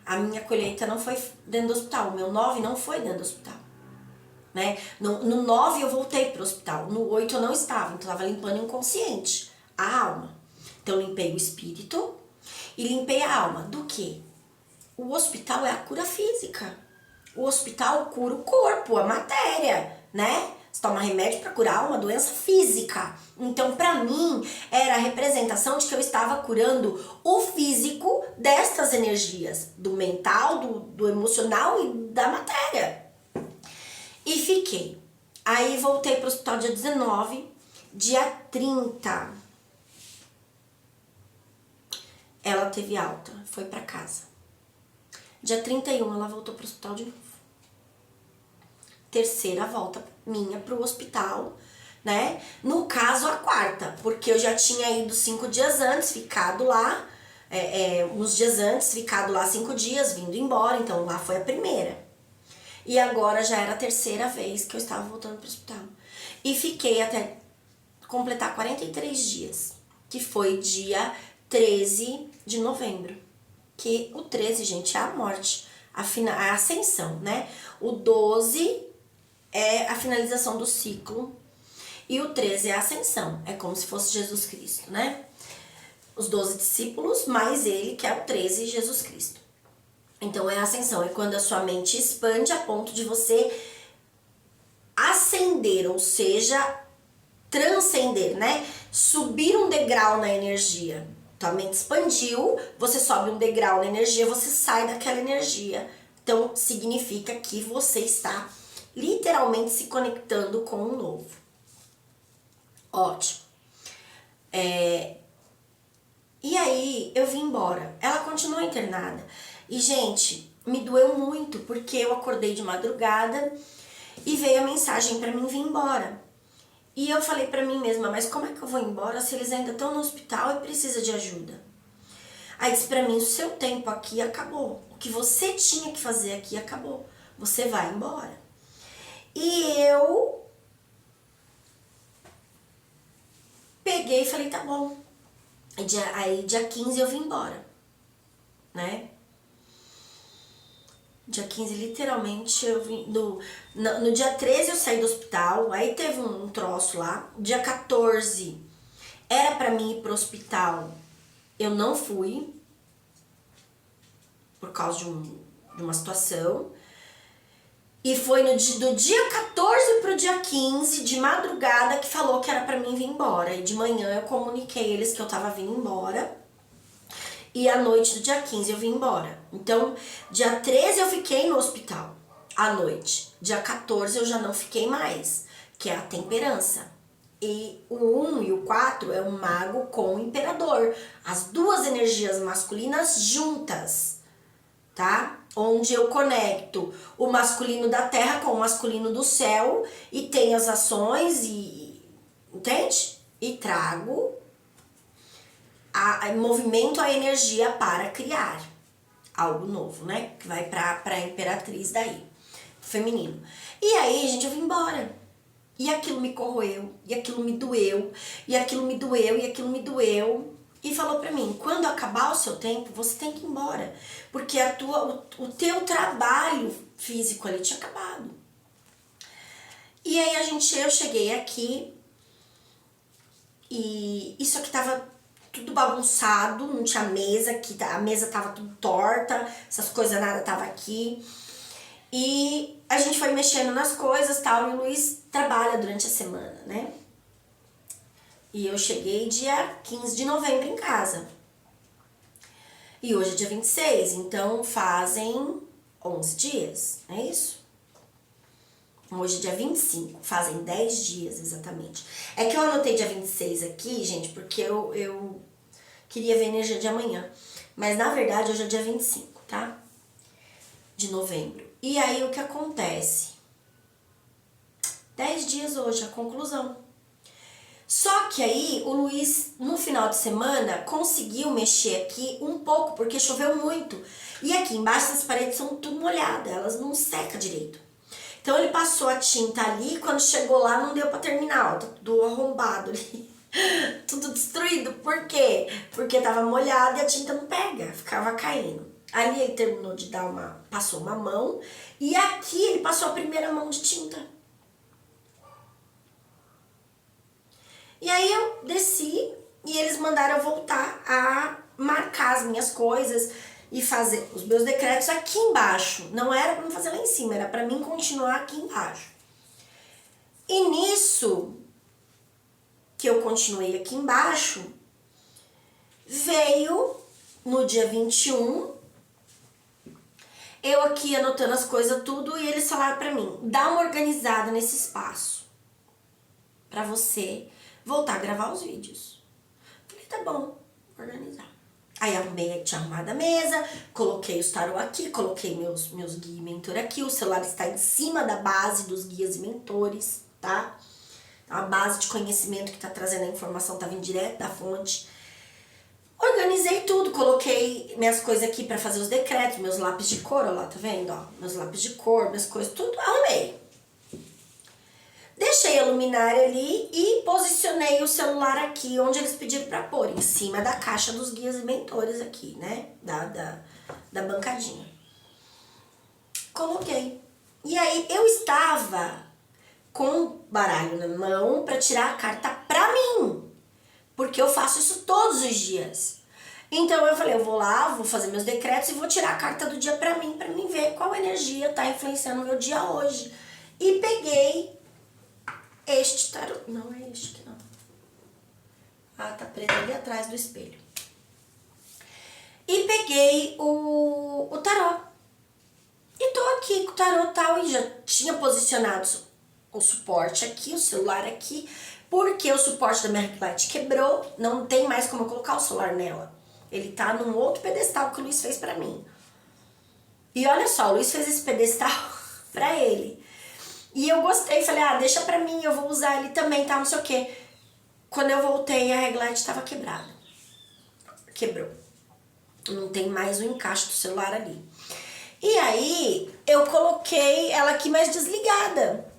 A minha colheita não foi dentro do hospital. O meu 9 não foi dentro do hospital. Né? No 9 eu voltei pro hospital. No 8 eu não estava. Então eu estava limpando o inconsciente, a alma. Então eu limpei o espírito e limpei a alma. Do quê? O hospital é a cura física. O hospital cura o corpo, a matéria, né? Você toma remédio para curar uma doença física. Então, para mim, era a representação de que eu estava curando o físico destas energias, do mental, do emocional e da matéria. E fiquei. Aí voltei para o hospital dia 19, dia 30. Ela teve alta, foi para casa. Dia 31 ela voltou para o hospital de novo. Terceira volta minha pro hospital, né? No caso, a quarta, porque eu já tinha ido 5 dias antes, ficado lá, uns dias antes, ficado lá 5 dias, vindo embora, então lá foi a primeira. E agora já era a terceira vez que eu estava voltando pro hospital. E fiquei até completar 43 dias, que foi dia 13 de novembro. Que o 13, gente, é a morte, a ascensão, né? O 12 é a finalização do ciclo e o 13 é a ascensão, é como se fosse Jesus Cristo, né? Os 12 discípulos, mais ele, que é o 13, Jesus Cristo. Então é a ascensão, é quando a sua mente expande a ponto de você ascender, ou seja, transcender, né? Subir um degrau na energia. Tua mente expandiu, você sobe um degrau na energia, você sai daquela energia. Então significa que você está literalmente se conectando com o novo. Ótimo. E aí eu vim embora. Ela continuou internada. E, gente, me doeu muito, porque eu acordei de madrugada e veio a mensagem pra mim vir embora. E eu falei pra mim mesma, mas como é que eu vou embora se eles ainda estão no hospital e precisam de ajuda? Aí disse pra mim, o seu tempo aqui acabou. O que você tinha que fazer aqui acabou. Você vai embora. E eu peguei e falei, tá bom. Aí dia 15 eu vim embora, né? Dia 15, literalmente, eu vim... No dia 13 eu saí do hospital, aí teve um troço lá. Dia 14 era pra mim ir pro hospital, eu não fui, por causa de uma situação. E foi do dia 14 pro dia 15, de madrugada, que falou que era pra mim vir embora. E de manhã eu comuniquei eles que eu tava vindo embora. E à noite do dia 15 eu vim embora. Então, dia 13 eu fiquei no hospital, à noite. Dia 14 eu já não fiquei mais, que é a temperança. E o 1 e o 4 é o mago com o imperador. As duas energias masculinas juntas, tá? Onde eu conecto o masculino da terra com o masculino do céu e tenho as ações entende? E trago movimento a energia para criar algo novo, né? Que vai pra imperatriz daí, feminino. E aí, gente, eu vim embora. E aquilo me corroeu, e aquilo me doeu, e aquilo me doeu, e aquilo me doeu. E falou pra mim, quando acabar o seu tempo, você tem que ir embora. Porque o teu trabalho físico ali tinha acabado. E aí eu cheguei aqui, e isso aqui tava tudo bagunçado, não tinha mesa, a mesa tava tudo torta, essas coisas nada tava aqui. E a gente foi mexendo nas coisas tal, e o Luiz trabalha durante a semana, né? E eu cheguei dia 15 de novembro em casa. E hoje é dia 26, então fazem 11 dias, não é isso? Hoje é dia 25, fazem 10 dias exatamente. É que eu anotei dia 26 aqui, gente, porque eu queria ver a energia de amanhã. Mas na verdade hoje é dia 25, tá? De novembro. E aí o que acontece? 10 dias hoje, a conclusão. Só que aí o Luiz, no final de semana, conseguiu mexer aqui um pouco, porque choveu muito. E aqui embaixo as paredes são tudo molhadas, elas não secam direito. Então ele passou a tinta ali, quando chegou lá não deu pra terminar, ó, tudo arrombado ali. Tudo destruído. Por quê? Porque tava molhado e a tinta não pega, ficava caindo. Ali ele terminou de passou uma mão, e aqui ele passou a primeira mão de tinta. E aí eu desci e eles mandaram eu voltar a marcar as minhas coisas e fazer os meus decretos aqui embaixo. Não era pra mim fazer lá em cima, era pra mim continuar aqui embaixo. E nisso que eu continuei aqui embaixo, veio no dia 21, eu aqui anotando as coisas tudo, e eles falaram pra mim, dá uma organizada nesse espaço pra você voltar a gravar os vídeos. Falei, tá bom, organizar. Aí arrumei, tinha arrumado a mesa, coloquei os tarô aqui, coloquei meus guias e mentor aqui, o celular está em cima da base dos guias e mentores, tá? A base de conhecimento que tá trazendo a informação tá vindo direto da fonte. Organizei tudo, coloquei minhas coisas aqui pra fazer os decretos, meus lápis de cor, ó lá, tá vendo? Ó, meus lápis de cor, minhas coisas, tudo arrumei. Deixei a luminária ali e posicionei o celular aqui, onde eles pediram pra pôr, em cima da caixa dos guias e mentores aqui, né? Da bancadinha. Coloquei. E aí eu estava com o baralho na mão pra tirar a carta pra mim. Porque eu faço isso todos os dias. Então eu falei, eu vou lá, vou fazer meus decretos e vou tirar a carta do dia pra mim ver qual energia tá influenciando o meu dia hoje. E peguei este tarô. Não é este aqui, não. Ah, tá preto ali atrás do espelho. E peguei o tarô. E tô aqui com o tarô tal, e já tinha posicionado o suporte aqui, o celular aqui, porque o suporte da minha ring light quebrou, não tem mais como eu colocar o celular nela. Ele tá num outro pedestal que o Luiz fez pra mim. E olha só, o Luiz fez esse pedestal pra ele. E eu gostei, falei, ah, deixa pra mim, eu vou usar ele também, tá, não sei o quê. Quando eu voltei, a ring light tava quebrada. Quebrou. Não tem mais o encaixe do celular ali. E aí, eu coloquei ela aqui mais desligada.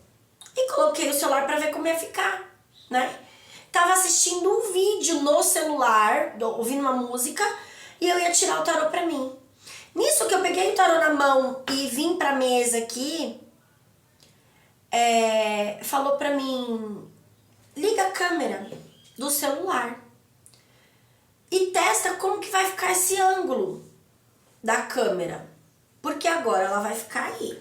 E coloquei o celular pra ver como ia ficar, né? Tava assistindo um vídeo no celular, ouvindo uma música, e eu ia tirar o tarô pra mim. Nisso que eu peguei o tarô na mão e vim pra mesa aqui, falou pra mim, liga a câmera do celular e testa como que vai ficar esse ângulo da câmera, porque agora ela vai ficar aí.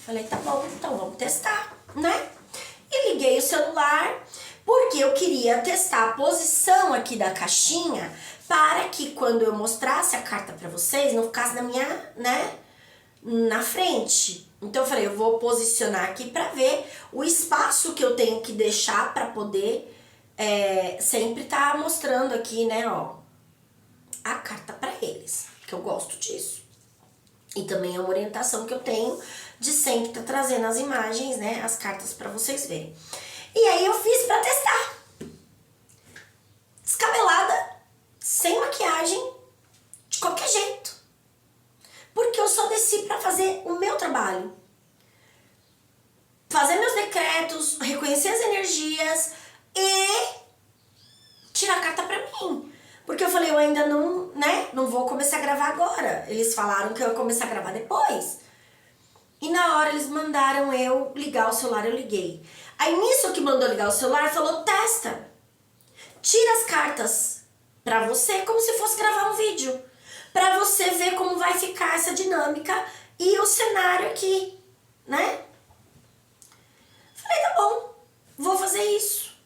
Falei, tá bom, então vamos testar, né? E liguei o celular, porque eu queria testar a posição aqui da caixinha, para que quando eu mostrasse a carta pra vocês, não ficasse na minha, né, na frente. Então eu falei, eu vou posicionar aqui pra ver o espaço que eu tenho que deixar pra poder sempre tá mostrando aqui, né, ó, a carta pra eles, que eu gosto disso. E também é uma orientação que eu tenho de sempre estar trazendo as imagens, né, as cartas pra vocês verem. E aí eu fiz pra testar. Descabelada, sem maquiagem, de qualquer jeito. Porque eu só desci pra fazer o meu trabalho. Fazer meus decretos, reconhecer as energias e tirar a carta pra mim. Porque eu falei, eu ainda não, né, não vou começar a gravar agora. Eles falaram que eu ia começar a gravar depois. E na hora eles mandaram eu ligar o celular, eu liguei. Aí nisso que mandou ligar o celular, falou, testa. Tira as cartas pra você como se fosse gravar um vídeo. Pra você ver como vai ficar essa dinâmica e o cenário aqui, né? Falei, tá bom, vou fazer isso.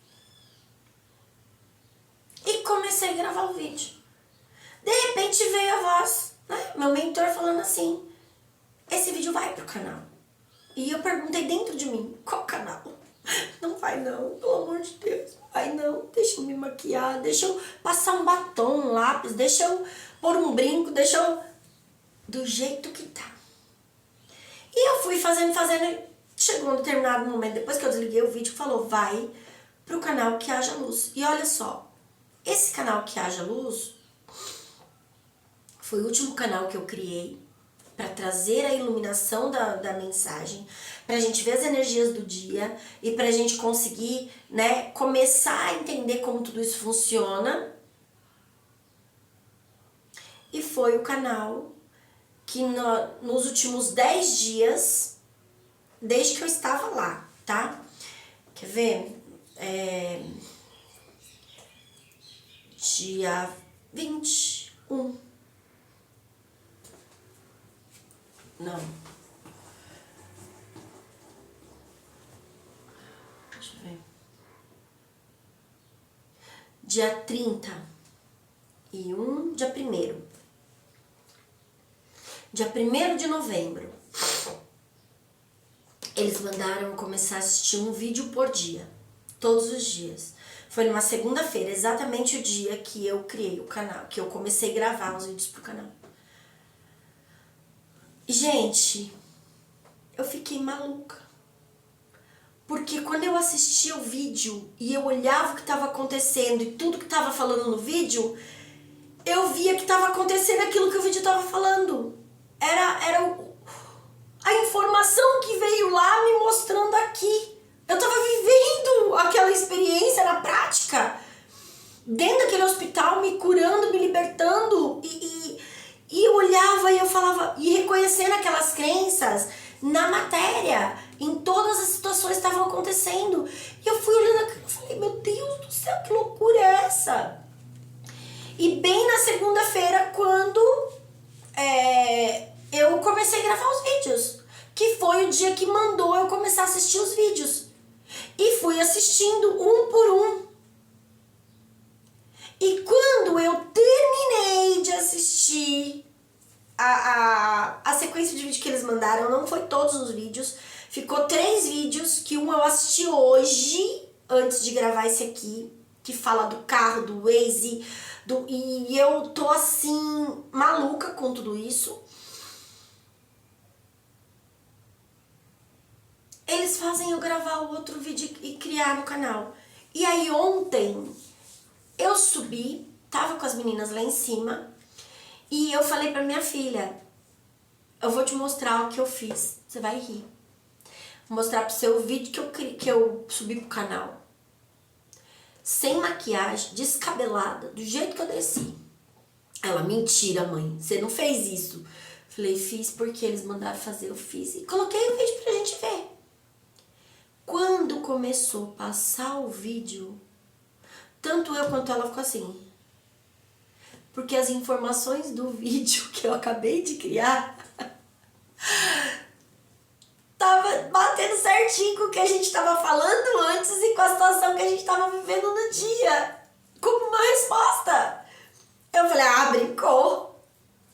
E comecei a gravar o vídeo. De repente veio a voz, né? Meu mentor falando assim, esse vídeo vai pro canal. E eu perguntei dentro de mim, qual canal? Não vai não, pelo amor de Deus, não vai não. Deixa eu me maquiar, deixa eu passar um batom, um lápis, deixa eu pôr um brinco, deixa eu... do jeito que tá. E eu fui fazendo, chegou um determinado momento, depois que eu desliguei o vídeo, falou, vai pro canal Que Haja Luz. E olha só, esse canal Que Haja Luz foi o último canal que eu criei para trazer a iluminação da mensagem, pra gente ver as energias do dia e pra gente conseguir, né, começar a entender como tudo isso funciona. E foi o canal que nos últimos 10 dias, desde que eu estava lá, tá? Quer ver? Dia 21. Não. Deixa eu ver. Dia 30 e dia 1º. Dia 1º de novembro. Eles mandaram começar a assistir um vídeo por dia. Todos os dias. Foi numa segunda-feira, exatamente o dia que eu criei o canal. Que eu comecei a gravar os vídeos pro canal. Gente, eu fiquei maluca. Porque quando eu assistia o vídeo e eu olhava o que estava acontecendo e tudo que estava falando no vídeo, eu via que estava acontecendo aquilo que o vídeo estava falando. Era a informação que veio lá me mostrando aqui. Eu estava vivendo aquela experiência na prática, dentro daquele hospital, me curando, me libertando, e eu olhava e eu falava, e reconhecendo aquelas crenças na matéria, em todas as situações que estavam acontecendo. E eu fui olhando aquilo e falei, meu Deus do céu, que loucura é essa? E bem na segunda-feira, quando eu comecei a gravar os vídeos, que foi o dia que mandou eu começar a assistir os vídeos. E fui assistindo um por um. E quando eu terminei de assistir a sequência de vídeo que eles mandaram, não foi todos os vídeos, ficou 3 vídeos, que um eu assisti hoje, antes de gravar esse aqui, que fala do carro, do Waze, e eu tô assim, maluca com tudo isso. Eles fazem eu gravar o outro vídeo e criar no canal. E aí ontem eu subi, tava com as meninas lá em cima, e eu falei pra minha filha, eu vou te mostrar o que eu fiz, você vai rir. Vou mostrar pro seu vídeo que eu subi pro canal. Sem maquiagem, descabelada, do jeito que eu desci. Ela, mentira, mãe, você não fez isso. Falei, fiz porque eles mandaram fazer, eu fiz. E coloquei o vídeo pra gente ver. Quando começou a passar o vídeo, tanto eu quanto ela ficou assim. Porque as informações do vídeo que eu acabei de criar tava batendo certinho com o que a gente tava falando antes e com a situação que a gente tava vivendo no dia. Como uma resposta. Eu falei, brincou.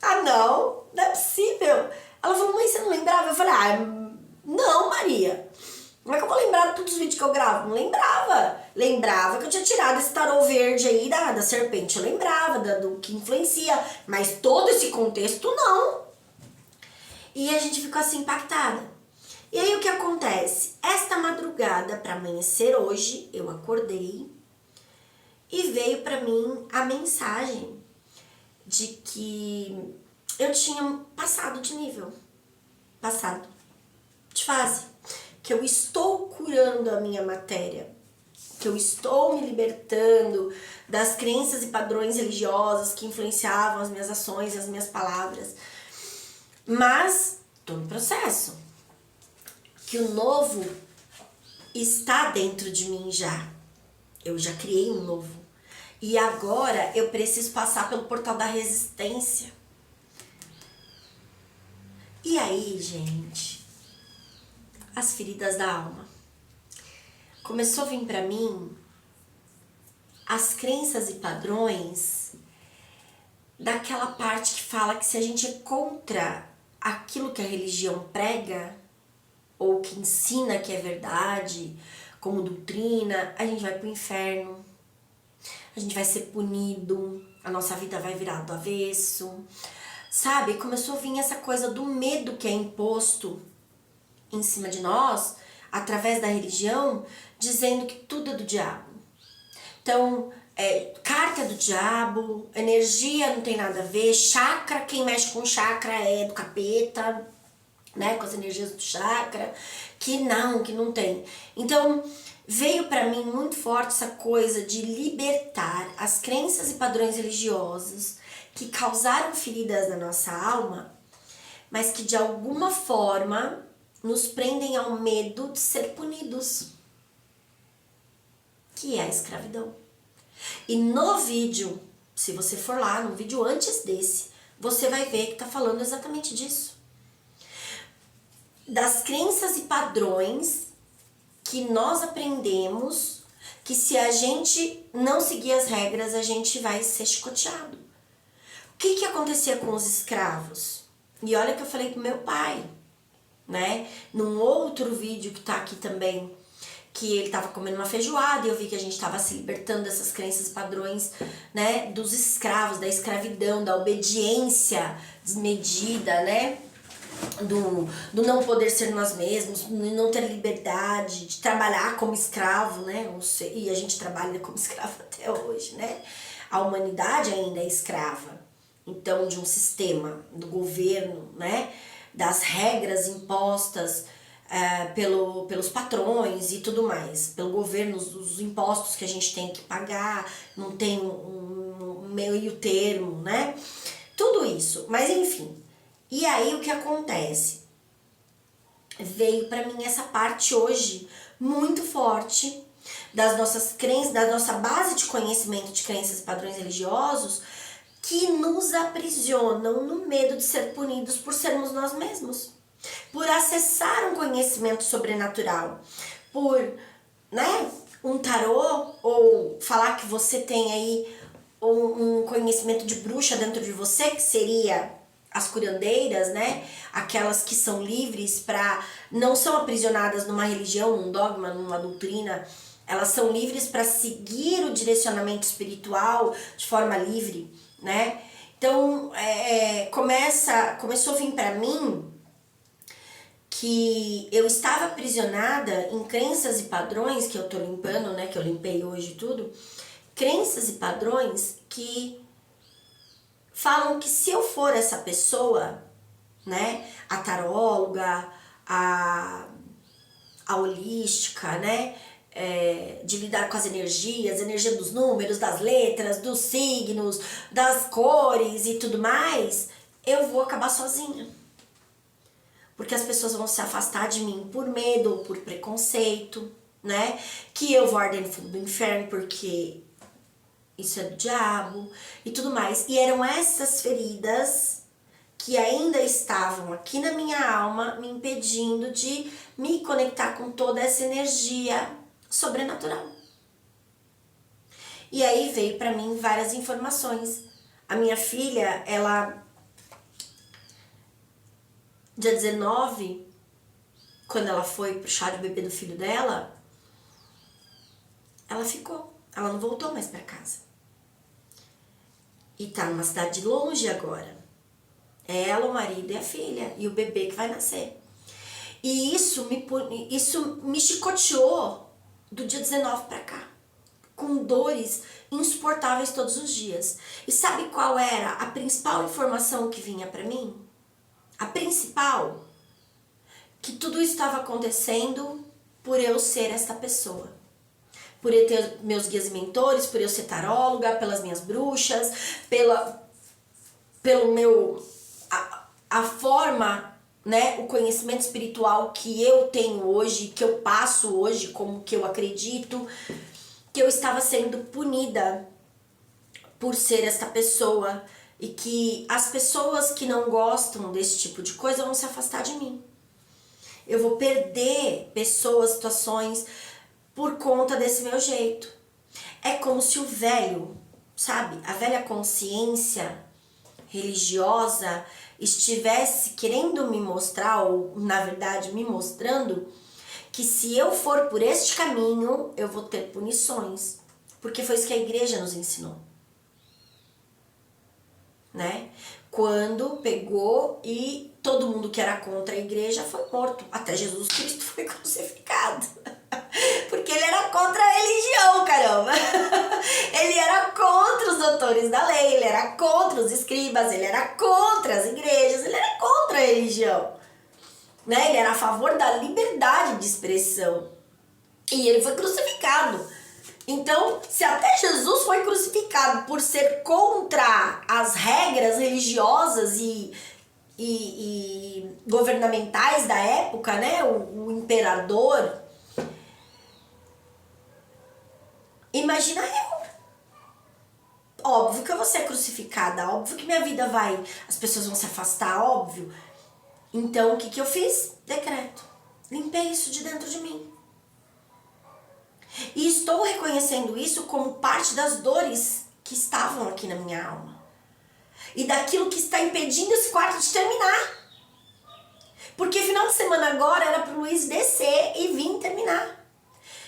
Não é possível. Ela falou, mãe, você não lembrava? Eu falei, não, Maria. Como é que eu vou lembrar de todos os vídeos que eu gravo? Não lembrava. Lembrava que eu tinha tirado esse tarô verde aí da serpente. Eu lembrava do que influencia. Mas todo esse contexto, não. E a gente ficou assim, impactada. E aí o que acontece? Esta madrugada, para amanhecer hoje, eu acordei e veio para mim a mensagem de que eu tinha passado de nível. Passado de fase. Que eu estou curando a minha matéria, que eu estou me libertando das crenças e padrões religiosos que influenciavam as minhas ações e as minhas palavras. Mas estou no processo, que o novo está dentro de mim já. Eu já criei um novo. E agora eu preciso passar pelo portal da resistência. E aí, gente, as feridas da alma. Começou a vir pra mim as crenças e padrões daquela parte que fala que se a gente é contra aquilo que a religião prega, ou que ensina que é verdade, como doutrina, a gente vai pro inferno, a gente vai ser punido, a nossa vida vai virar do avesso, sabe? Começou a vir essa coisa do medo que é imposto em cima de nós, através da religião, dizendo que tudo é do diabo. Então, carta do diabo, energia não tem nada a ver, chakra, quem mexe com chakra é do capeta, né, com as energias do chakra, que não tem. Então, veio para mim muito forte essa coisa de libertar as crenças e padrões religiosos que causaram feridas na nossa alma, mas que de alguma forma nos prendem ao medo de ser punidos, que é a escravidão. E no vídeo, se você for lá, no vídeo antes desse, você vai ver que tá falando exatamente disso. Das crenças e padrões que nós aprendemos que se a gente não seguir as regras, a gente vai ser chicoteado. O que acontecia com os escravos? E olha que eu falei pro meu pai, né? Num outro vídeo que tá aqui também, que ele tava comendo uma feijoada e eu vi que a gente tava se libertando dessas crenças e padrões, né? Dos escravos, da escravidão, da obediência desmedida, né? Do não poder ser nós mesmos, de não ter liberdade, de trabalhar como escravo, né? E a gente trabalha como escravo até hoje, né? A humanidade ainda é escrava. Então, de um sistema, do governo, né? Das regras impostas pelos patrões e tudo mais. Pelo governo, os impostos que a gente tem que pagar, não tem um meio termo, né? Tudo isso. Mas, enfim. E aí, o que acontece? Veio pra mim essa parte hoje muito forte das nossas crenças, da nossa base de conhecimento de crenças e padrões religiosos, que nos aprisionam no medo de ser punidos por sermos nós mesmos, por acessar um conhecimento sobrenatural, por, né, um tarô, ou falar que você tem aí um conhecimento de bruxa dentro de você, que seria as curandeiras, né, aquelas que são livres para, não são aprisionadas numa religião, num dogma, numa doutrina, elas são livres para seguir o direcionamento espiritual de forma livre, né? Então, começou a vir para mim que eu estava aprisionada em crenças e padrões que eu tô limpando, né? Que eu limpei hoje tudo. Crenças e padrões que falam que se eu for essa pessoa, né? A taróloga, a holística, né? De lidar com as energias, energia dos números, das letras, dos signos, das cores e tudo mais, eu vou acabar sozinha. Porque as pessoas vão se afastar de mim por medo ou por preconceito, né? Que eu vou arder no fundo do inferno porque isso é do diabo e tudo mais. E eram essas feridas que ainda estavam aqui na minha alma, me impedindo de me conectar com toda essa energia sobrenatural. E aí veio pra mim várias informações. A minha filha, ela, dia 19, quando ela foi pro chá de bebê do filho dela, ela ficou. Ela não voltou mais pra casa. E tá numa cidade longe agora. É ela, o marido e a filha. E o bebê que vai nascer. E isso me chicoteou do dia 19 pra cá, com dores insuportáveis todos os dias. E sabe qual era a principal informação que vinha pra mim? A principal? Que tudo isso estava acontecendo por eu ser esta pessoa. Por eu ter meus guias e mentores, por eu ser taróloga, pelas minhas bruxas, pelo meu... a forma, né, o conhecimento espiritual que eu tenho hoje, que eu passo hoje, como que eu acredito, que eu estava sendo punida por ser esta pessoa e que as pessoas que não gostam desse tipo de coisa vão se afastar de mim. Eu vou perder pessoas, situações por conta desse meu jeito. É como se o velho, sabe, a velha consciência religiosa estivesse querendo me mostrar, ou na verdade me mostrando, que se eu for por este caminho, eu vou ter punições. Porque foi isso que a igreja nos ensinou. Né? Quando pegou e todo mundo que era contra a igreja foi morto. Até Jesus Cristo foi crucificado. Porque ele era contra a religião, caramba. Ele era contra os doutores da lei, ele era contra os escribas, ele era contra as igrejas, ele era contra a religião. Né? Ele era a favor da liberdade de expressão. E ele foi crucificado. Então, se até Jesus foi crucificado por ser contra as regras religiosas e governamentais da época, né? O imperador. Imagina eu. Óbvio que eu vou ser crucificada, óbvio que minha vida vai... As pessoas vão se afastar, óbvio. Então, o que eu fiz? Decreto. Limpei isso de dentro de mim. E estou reconhecendo isso como parte das dores que estavam aqui na minha alma. E daquilo que está impedindo esse quarto de terminar. Porque final de semana agora era pro Luiz descer e vir terminar.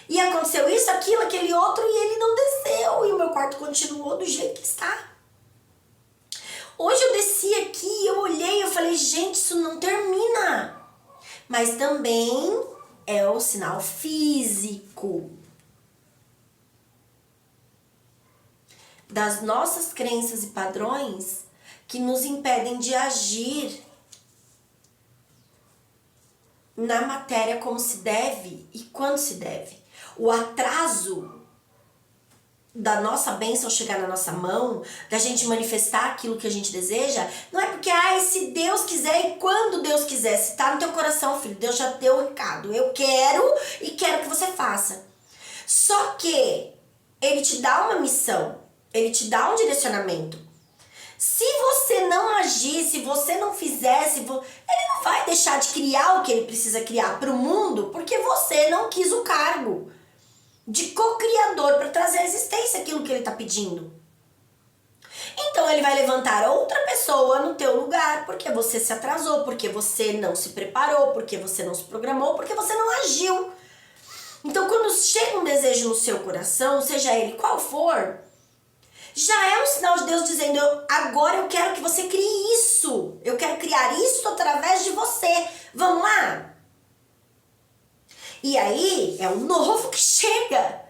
E aconteceu isso, aquilo, aquele outro, e ele não desceu. E o meu quarto continuou do jeito que está. Hoje eu desci aqui, eu olhei, eu falei, gente, isso não termina. Mas também é o sinal físico das nossas crenças e padrões que nos impedem de agir na matéria como se deve e quando se deve. O atraso da nossa bênção chegar na nossa mão, da gente manifestar aquilo que a gente deseja, não é porque, se Deus quiser e quando Deus quiser, se tá no teu coração, filho, Deus já deu o recado, eu quero e quero que você faça. Só que Ele te dá uma missão, Ele te dá um direcionamento. Se você não agir, se você não fizer, Ele não vai deixar de criar o que Ele precisa criar para o mundo, porque você não quis o cargo de co-criador para trazer à existência aquilo que Ele está pedindo. Então Ele vai levantar outra pessoa no teu lugar, porque você se atrasou, porque você não se preparou, porque você não se programou, porque você não agiu. Então quando chega um desejo no seu coração, seja ele qual for, já é um sinal de Deus dizendo, agora eu quero que você crie isso. Eu quero criar isso através de você. Vamos lá? E aí é o novo que chega.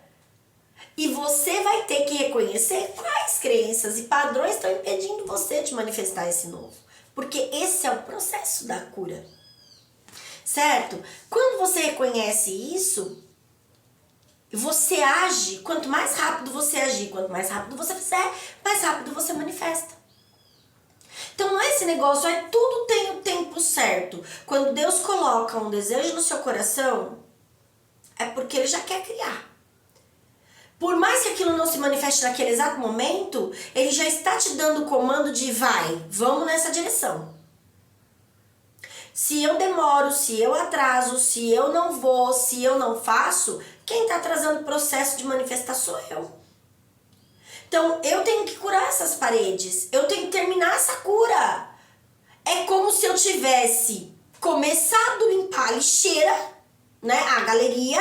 E você vai ter que reconhecer quais crenças e padrões estão impedindo você de manifestar esse novo. Porque esse é o processo da cura. Certo? Quando você reconhece isso, você age. Quanto mais rápido você agir, quanto mais rápido você fizer, mais rápido você manifesta. Então não é esse negócio, tudo tem o tempo certo. Quando Deus coloca um desejo no seu coração, é porque Ele já quer criar. Por mais que aquilo não se manifeste naquele exato momento, Ele já está te dando o comando de vamos nessa direção. Se eu demoro, se eu atraso, se eu não vou, se eu não faço, quem está atrasando o processo de manifestar sou eu. Então eu tenho que curar essas paredes, eu tenho que terminar essa cura. É como se eu tivesse começado a limpar a lixeira, né, a galeria,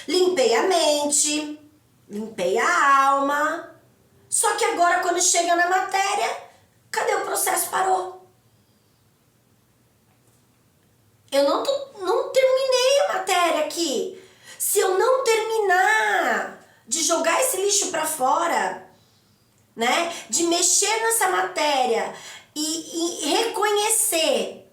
limpei a mente, limpei a alma, só que agora quando chega na matéria, cadê o processo? Parou. Eu não terminei a matéria aqui. Se eu não terminar de jogar esse lixo pra fora, né, de mexer nessa matéria e reconhecer,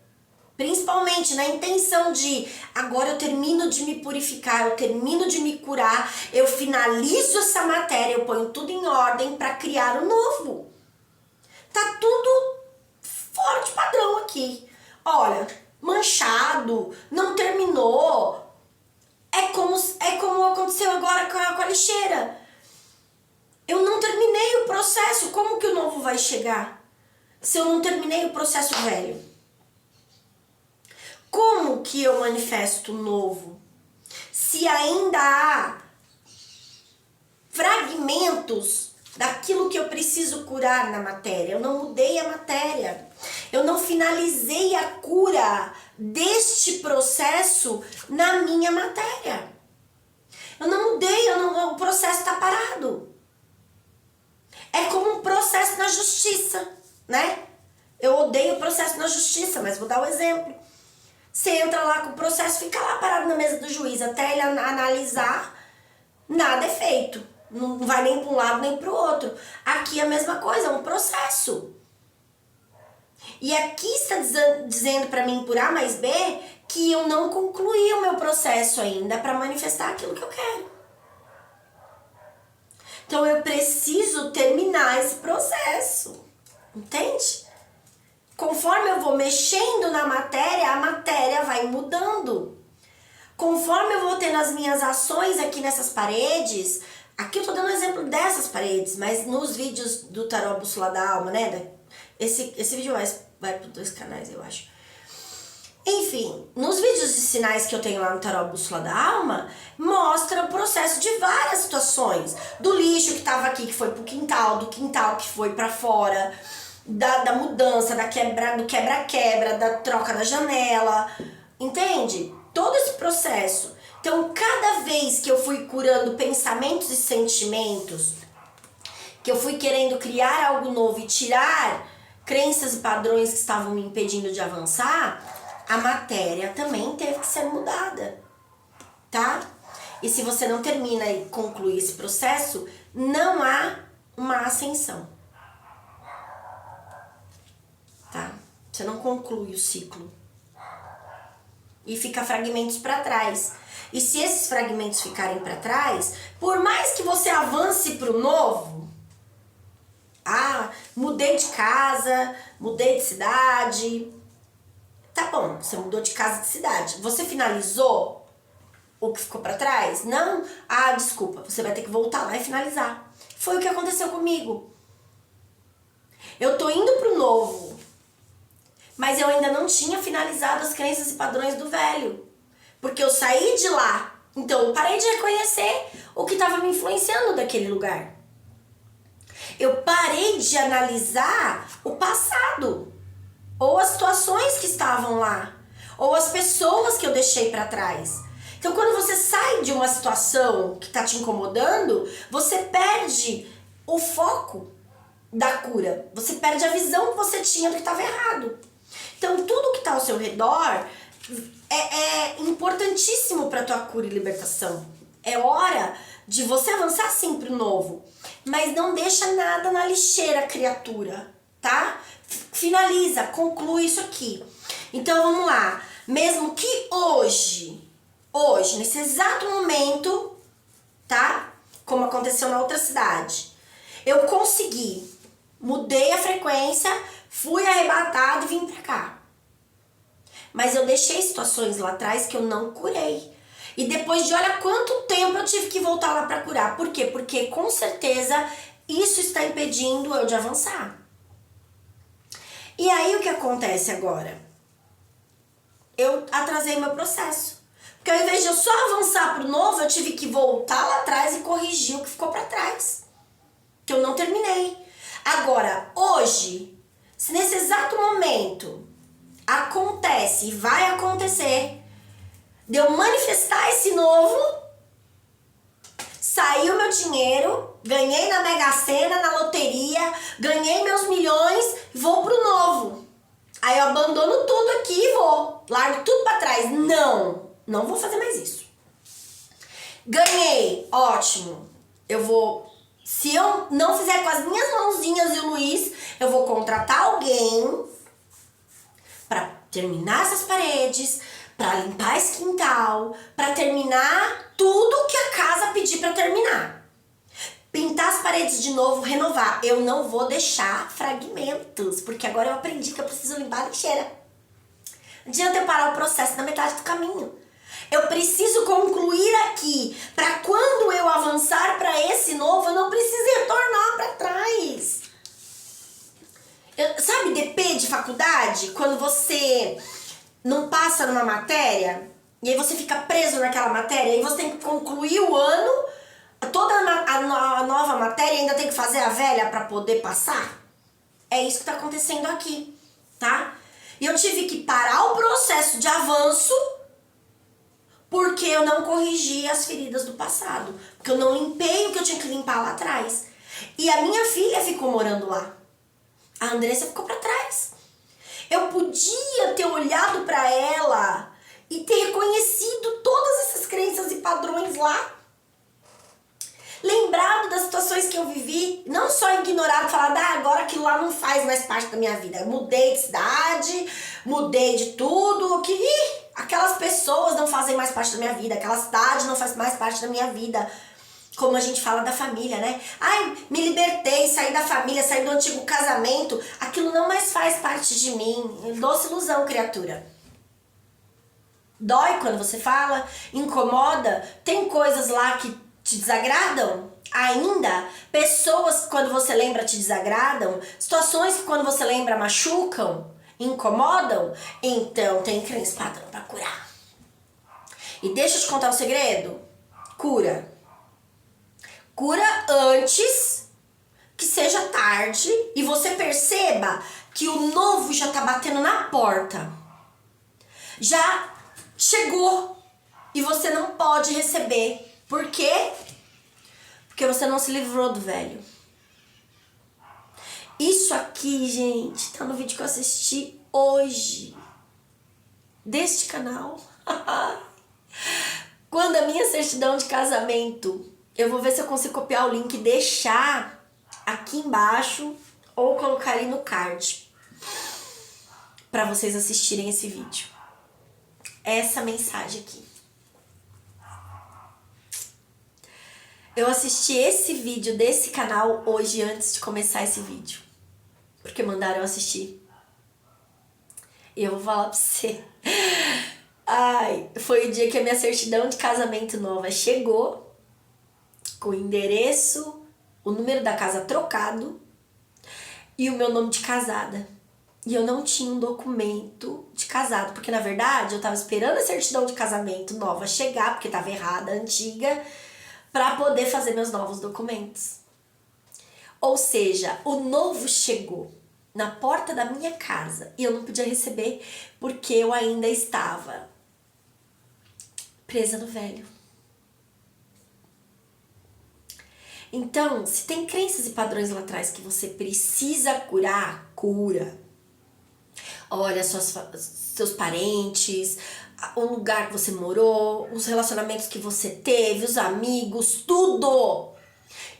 principalmente na intenção de agora eu termino de me purificar, eu termino de me curar, eu finalizo essa matéria, eu ponho tudo em ordem para criar o novo. Tá tudo fora de padrão aqui. Olha, manchado, não terminou. É como aconteceu agora com a lixeira. Eu não terminei o processo, como que o novo vai chegar? Se eu não terminei o processo velho? Como que eu manifesto o novo? Se ainda há fragmentos daquilo que eu preciso curar na matéria. Eu não mudei a matéria. Eu não finalizei a cura deste processo na minha matéria. Eu não mudei, o processo está parado. É como um processo na justiça, né? Eu odeio o processo na justiça, mas vou dar o exemplo. Você entra lá com o processo, fica lá parado na mesa do juiz até ele analisar, nada é feito. Não vai nem para um lado nem para o outro. Aqui é a mesma coisa, é um processo. E aqui está dizendo para mim por A mais B que eu não concluí o meu processo ainda para manifestar aquilo que eu quero. Então eu preciso terminar esse processo. Entende? Conforme eu vou mexendo na matéria, a matéria vai mudando. Conforme eu vou tendo as minhas ações aqui nessas paredes, aqui eu tô dando exemplo dessas paredes, mas nos vídeos do Tarô Bússola da Alma, né? Esse vídeo vai para 2 canais, eu acho. Enfim, nos vídeos de sinais que eu tenho lá no Tarô Bússola da Alma, mostra o processo de várias situações. Do lixo que tava aqui, que foi pro quintal, do quintal que foi para fora, da mudança, do quebra-quebra, da troca da janela, entende? Todo esse processo. Então, cada vez que eu fui curando pensamentos e sentimentos, que eu fui querendo criar algo novo e tirar crenças e padrões que estavam me impedindo de avançar, a matéria também teve que ser mudada, tá? E se você não termina e conclui esse processo, não há uma ascensão, tá? Você não conclui o ciclo. E fica fragmentos para trás. E se esses fragmentos ficarem para trás, por mais que você avance para o novo, mudei de casa, mudei de cidade, tá bom, você mudou de casa e de cidade. Você finalizou o que ficou para trás? Não? Desculpa, você vai ter que voltar lá e finalizar. Foi o que aconteceu comigo. Eu tô indo pro novo, mas eu ainda não tinha finalizado as crenças e padrões do velho. Porque eu saí de lá, então eu parei de reconhecer o que estava me influenciando daquele lugar. Eu parei de analisar o passado, ou as situações que estavam lá, ou as pessoas que eu deixei para trás. Então, quando você sai de uma situação que está te incomodando, você perde o foco da cura. Você perde a visão que você tinha do que estava errado. Então, tudo que está ao seu redor é importantíssimo para a tua cura e libertação. É hora de você avançar sim pro novo. Mas não deixa nada na lixeira, criatura, tá? Finaliza, conclui isso aqui. Então vamos lá. Mesmo que hoje, nesse exato momento, tá? Como aconteceu na outra cidade, eu consegui, mudei a frequência, fui arrebatado e vim pra cá. Mas eu deixei situações lá atrás que eu não curei. E depois de olha quanto tempo eu tive que voltar lá pra curar. Por quê? Porque com certeza isso está impedindo eu de avançar. E aí o que acontece agora? Eu atrasei meu processo. Porque ao invés de eu só avançar pro novo, eu tive que voltar lá atrás e corrigir o que ficou pra trás. Que eu não terminei. Agora, hoje, se nesse exato momento acontece e vai acontecer de eu manifestar esse novo, saiu meu dinheiro, ganhei na Mega Sena, na loteria, ganhei meus milhões, vou pro novo. Aí eu abandono tudo aqui e vou, largo tudo pra trás. Não vou fazer mais isso. Ganhei, ótimo. Eu vou, se eu não fizer com as minhas mãozinhas e o Luiz, eu vou contratar alguém pra terminar essas paredes, pra limpar esse quintal, pra terminar tudo que a casa pedir pra terminar. Pintar as paredes de novo, renovar. Eu não vou deixar fragmentos, porque agora eu aprendi que eu preciso limpar a lixeira. Não adianta eu parar o processo na metade do caminho. Eu preciso concluir aqui, pra quando eu avançar pra esse novo, eu não preciso retornar pra trás. Sabe DP de faculdade? Quando você não passa numa matéria, e aí você fica preso naquela matéria, e você tem que concluir o ano, toda a nova matéria, ainda tem que fazer a velha para poder passar? É isso que tá acontecendo aqui, tá? E eu tive que parar o processo de avanço, porque eu não corrigi as feridas do passado, porque eu não limpei o que eu tinha que limpar lá atrás. E a minha filha ficou morando lá. A Andressa ficou para trás. podia ter olhado para ela e ter reconhecido todas essas crenças e padrões lá. Lembrado das situações que eu vivi, não só ignorado, falado, agora aquilo lá não faz mais parte da minha vida. Eu mudei de cidade, mudei de tudo, que aquelas pessoas não fazem mais parte da minha vida, aquela cidade não faz mais parte da minha vida. Como a gente fala da família, né? Ai, me libertei, saí da família, saí do antigo casamento, aquilo não mais faz parte de mim. Doce ilusão, criatura. Dói quando você fala, incomoda, tem coisas lá que te desagradam ainda, pessoas que quando você lembra te desagradam, situações que quando você lembra machucam, incomodam, então tem crença padrão pra curar. E deixa eu te contar um segredo, cura antes que seja tarde e você perceba que o novo já tá batendo na porta, já chegou e você não pode receber. Por quê? Porque você não se livrou do velho. Isso aqui, gente, tá no vídeo que eu assisti hoje. Deste canal. Quando a minha certidão de casamento, eu vou ver se eu consigo copiar o link e deixar aqui embaixo ou colocar ali no card para vocês assistirem esse vídeo. Essa mensagem aqui. Eu assisti esse vídeo desse canal hoje antes de começar esse vídeo. Porque mandaram eu assistir. E eu vou falar pra você. Ai, foi o dia que a minha certidão de casamento nova chegou. Com o endereço, o número da casa trocado. E o meu nome de casada. E eu não tinha um documento de casado. Porque na verdade eu tava esperando a certidão de casamento nova chegar. Porque tava errada, a antiga. Para poder fazer meus novos documentos. Ou seja, o novo chegou na porta da minha casa e eu não podia receber porque eu ainda estava presa no velho. Então, se tem crenças e padrões lá atrás que você precisa curar, cura. Olha, seus parentes, o lugar que você morou, os relacionamentos que você teve, os amigos, tudo.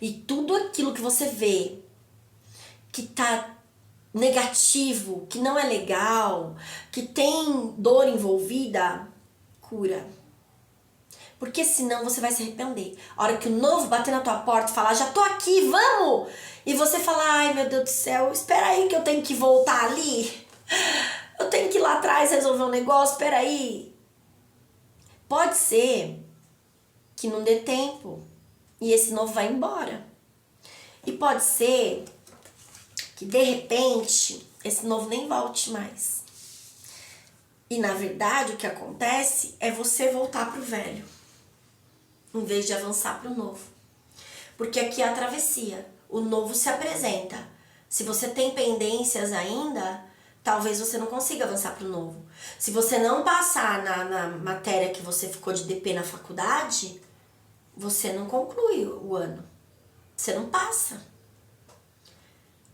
E tudo aquilo que você vê que tá negativo, que não é legal, que tem dor envolvida, cura. Porque senão você vai se arrepender. A hora que o novo bater na tua porta e falar, já tô aqui, vamos! E você falar, ai meu Deus do céu, espera aí que eu tenho que voltar ali. Eu tenho que ir lá atrás resolver um negócio, espera aí. Pode ser que não dê tempo e esse novo vai embora. E pode ser que de repente esse novo nem volte mais. E na verdade o que acontece é você voltar pro velho, em vez de avançar pro novo. Porque aqui é a travessia, o novo se apresenta. Se você tem pendências ainda, talvez você não consiga avançar pro novo. Se você não passar na matéria que você ficou de DP na faculdade, você não conclui o ano. Você não passa.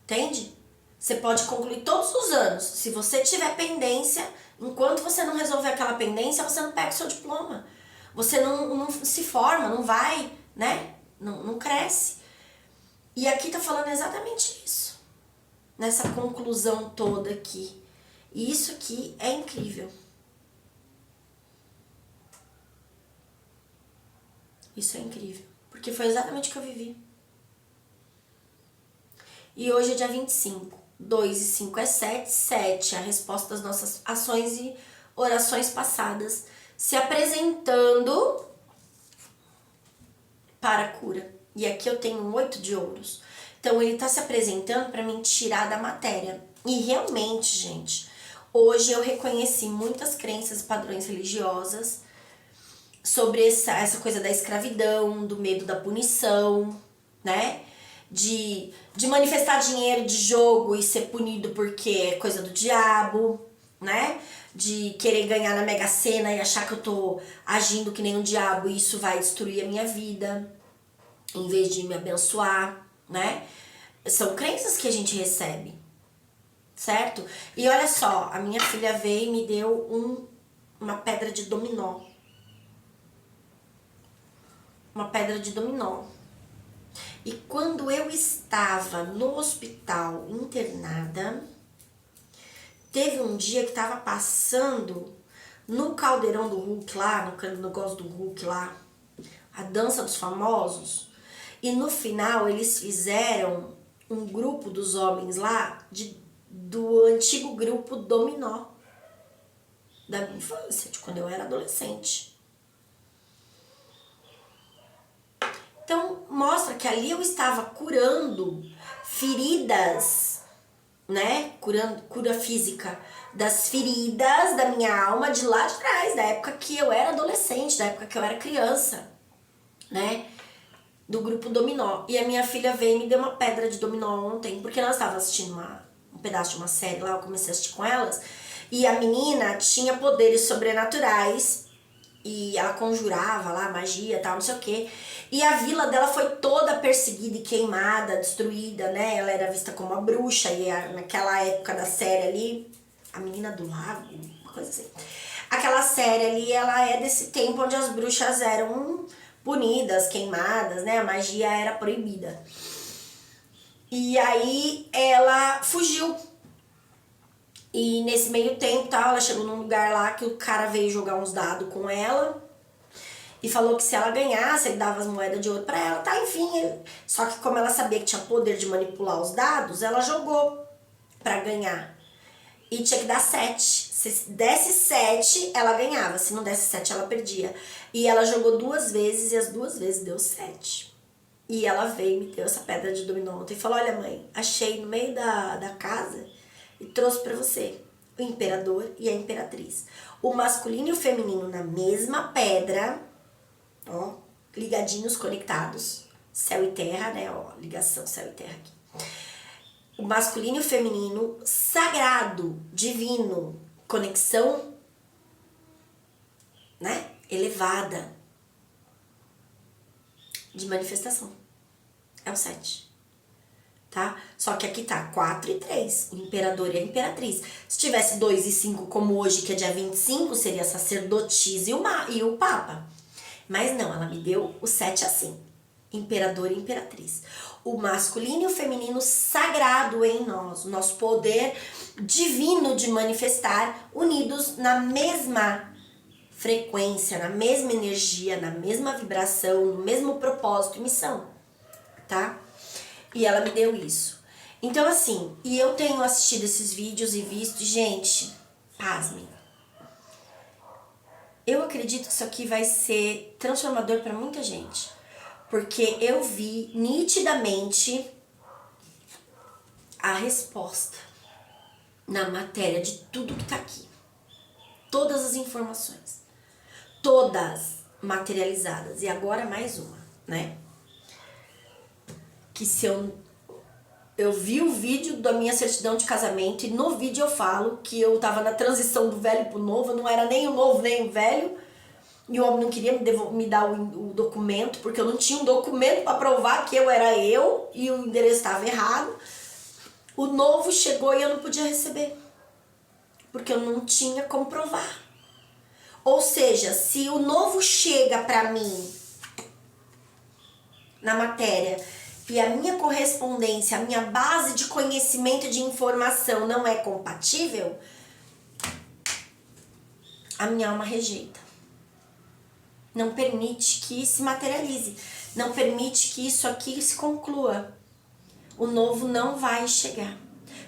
Entende? Você pode concluir todos os anos. Se você tiver pendência, enquanto você não resolver aquela pendência, você não pega o seu diploma. Você não se forma, não vai, né? Não cresce. E aqui tá falando exatamente isso. Nessa conclusão toda aqui. E isso aqui é incrível. Isso é incrível. Porque foi exatamente o que eu vivi. E hoje é dia 25. 2 e 5 é 7. 7 é a resposta das nossas ações e orações passadas se apresentando para a cura. E aqui eu tenho um 8 de ouros. Então ele está se apresentando para me tirar da matéria. E realmente, gente, hoje eu reconheci muitas crenças e padrões religiosas sobre essa coisa da escravidão, do medo da punição, né? De manifestar dinheiro de jogo e ser punido porque é coisa do diabo, né? De querer ganhar na Mega Sena e achar que eu tô agindo que nem um diabo e isso vai destruir a minha vida, em vez de me abençoar, né? São crenças que a gente recebe. certo? E olha só, a minha filha veio e me deu uma pedra de dominó. Uma pedra de dominó. E quando eu estava no hospital internada, teve um dia que estava passando no Caldeirão do Hulk lá, no negócio do Hulk lá, a Dança dos Famosos, e no final eles fizeram um grupo dos homens lá do antigo grupo Dominó da minha infância, de quando eu era adolescente. Então mostra que ali eu estava curando feridas, né? Cura física das feridas da minha alma de lá de trás, da época que eu era adolescente, da época que eu era criança, né? Do grupo Dominó. E a minha filha veio e me deu uma pedra de dominó ontem, porque nós estávamos assistindo um pedaço de uma série lá, eu comecei a assistir com elas, e a menina tinha poderes sobrenaturais, e ela conjurava lá, magia e tal, não sei o quê. E a vila dela foi toda perseguida e queimada, destruída, né? Ela era vista como uma bruxa, e naquela época da série ali, a menina do lago, uma coisa assim. Aquela série ali, ela é desse tempo onde as bruxas eram punidas, queimadas, né? A magia era proibida. E aí ela fugiu. E nesse meio tempo, tal, ela chegou num lugar lá que o cara veio jogar uns dados com ela e falou que se ela ganhasse, ele dava as moedas de ouro pra ela, tá, enfim. Só que como ela sabia que tinha poder de manipular os dados, ela jogou pra ganhar. E tinha que dar 7. Se desse 7, ela ganhava. Se não desse 7, ela perdia. E ela jogou 2 vezes e as 2 vezes deu 7. E ela veio e me deu essa pedra de dominó ontem e falou, olha mãe, achei no meio da casa e trouxe pra você o imperador e a imperatriz. O masculino e o feminino na mesma pedra, ó, ligadinhos, conectados. Céu e terra, né, ó, ligação céu e terra aqui. O masculino e o feminino, sagrado, divino, conexão, né, elevada, de manifestação. É o 7. Tá? Só que aqui tá 4 e 3, o imperador e a imperatriz. Se tivesse 2 e 5 como hoje, que é dia 25, seria sacerdotisa e o papa. Mas não, ela me deu o 7 assim, imperador e imperatriz. O masculino e o feminino sagrado em nós, o nosso poder divino de manifestar, unidos na mesma frequência, na mesma energia, na mesma vibração, no mesmo propósito e missão, tá? E ela me deu isso. Então assim, e eu tenho assistido esses vídeos e visto, gente, pasmem. Eu acredito que isso aqui vai ser transformador para muita gente. Porque eu vi nitidamente a resposta na matéria de tudo que tá aqui. Todas as informações. Todas materializadas. E agora mais uma, né? Que se eu vi o vídeo da minha certidão de casamento e no vídeo eu falo que eu tava na transição do velho pro novo, eu não era nem o novo nem o velho, e o homem não queria me dar o documento, porque eu não tinha um documento para provar que eu era eu e o endereço estava errado. O novo chegou e eu não podia receber, porque eu não tinha como provar. Ou seja, se o novo chega para mim na matéria e a minha correspondência, a minha base de conhecimento de informação não é compatível, a minha alma rejeita. Não permite que se materialize. Não permite que isso aqui se conclua. O novo não vai chegar.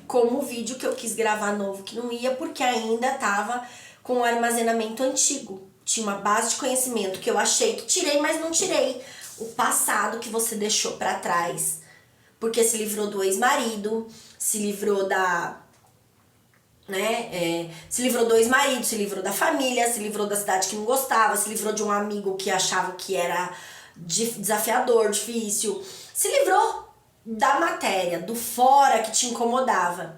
Como o vídeo que eu quis gravar novo que não ia, porque ainda estava com o armazenamento antigo. Tinha uma base de conhecimento que eu achei que tirei, mas não tirei. O passado que você deixou para trás. Porque se livrou do ex-marido, se livrou se livrou do ex-marido, se livrou da família, se livrou da cidade que não gostava, se livrou de um amigo que achava que era desafiador, difícil, se livrou da matéria, do fora que te incomodava.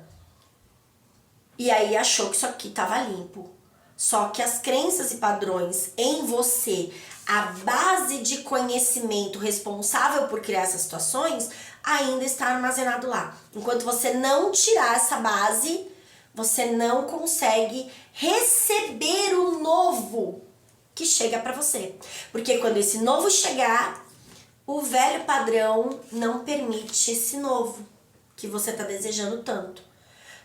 E aí achou que isso aqui estava limpo. Só que as crenças e padrões em você, a base de conhecimento responsável por criar essas situações, ainda está armazenado lá. Enquanto você não tirar essa base, você não consegue receber o novo que chega para você. Porque quando esse novo chegar, o velho padrão não permite esse novo que você tá desejando tanto,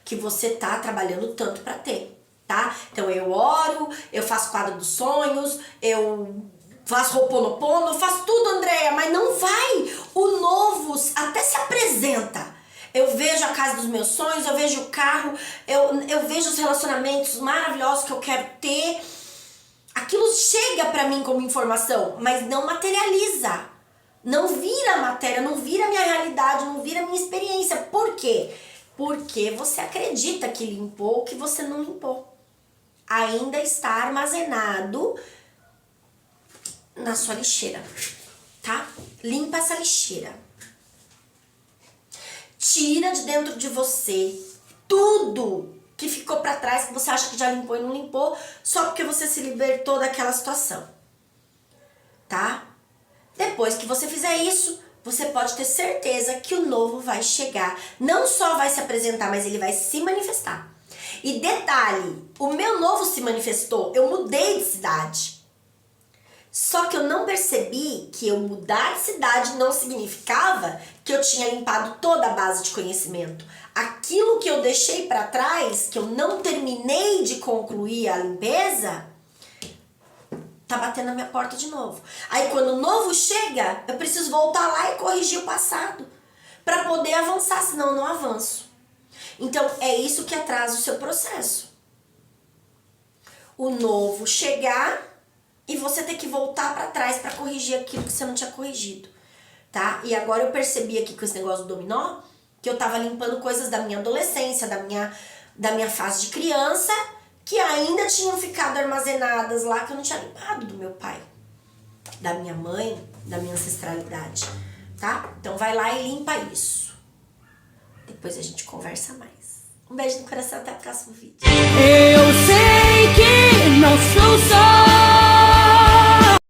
que você tá trabalhando tanto para ter, tá? Então eu oro, eu faço quadro dos sonhos, eu faço Ho'oponopono, eu faço tudo, Andréia, mas não vai. O novo até se apresenta. Eu vejo a casa dos meus sonhos, eu vejo o carro, eu vejo os relacionamentos maravilhosos que eu quero ter. Aquilo chega pra mim como informação, mas não materializa. Não vira matéria, não vira minha realidade, não vira minha experiência. Por quê? Porque você acredita que limpou o que você não limpou. Ainda está armazenado na sua lixeira, tá? Limpa essa lixeira. Tira de dentro de você tudo que ficou pra trás, que você acha que já limpou e não limpou, só porque você se libertou daquela situação, tá? Depois que você fizer isso, você pode ter certeza que o novo vai chegar. Não só vai se apresentar, mas ele vai se manifestar. E detalhe, o meu novo se manifestou, eu mudei de cidade. Só que eu não percebi que eu mudar de cidade não significava que eu tinha limpado toda a base de conhecimento. Aquilo que eu deixei para trás, que eu não terminei de concluir a limpeza, tá batendo na minha porta de novo. Aí quando o novo chega, eu preciso voltar lá e corrigir o passado para poder avançar, senão eu não avanço. Então é isso que atrasa o seu processo. O novo chegar e você ter que voltar para trás para corrigir aquilo que você não tinha corrigido, tá? E agora eu percebi aqui com esse negócio do dominó que eu tava limpando coisas da minha adolescência, da minha fase de criança, que ainda tinham ficado armazenadas lá, que eu não tinha limpado, do meu pai, da minha mãe, da minha ancestralidade, tá? Então vai lá e limpa isso. Depois a gente conversa mais. Um beijo no coração, até o próximo vídeo.
Eu sei que não sou só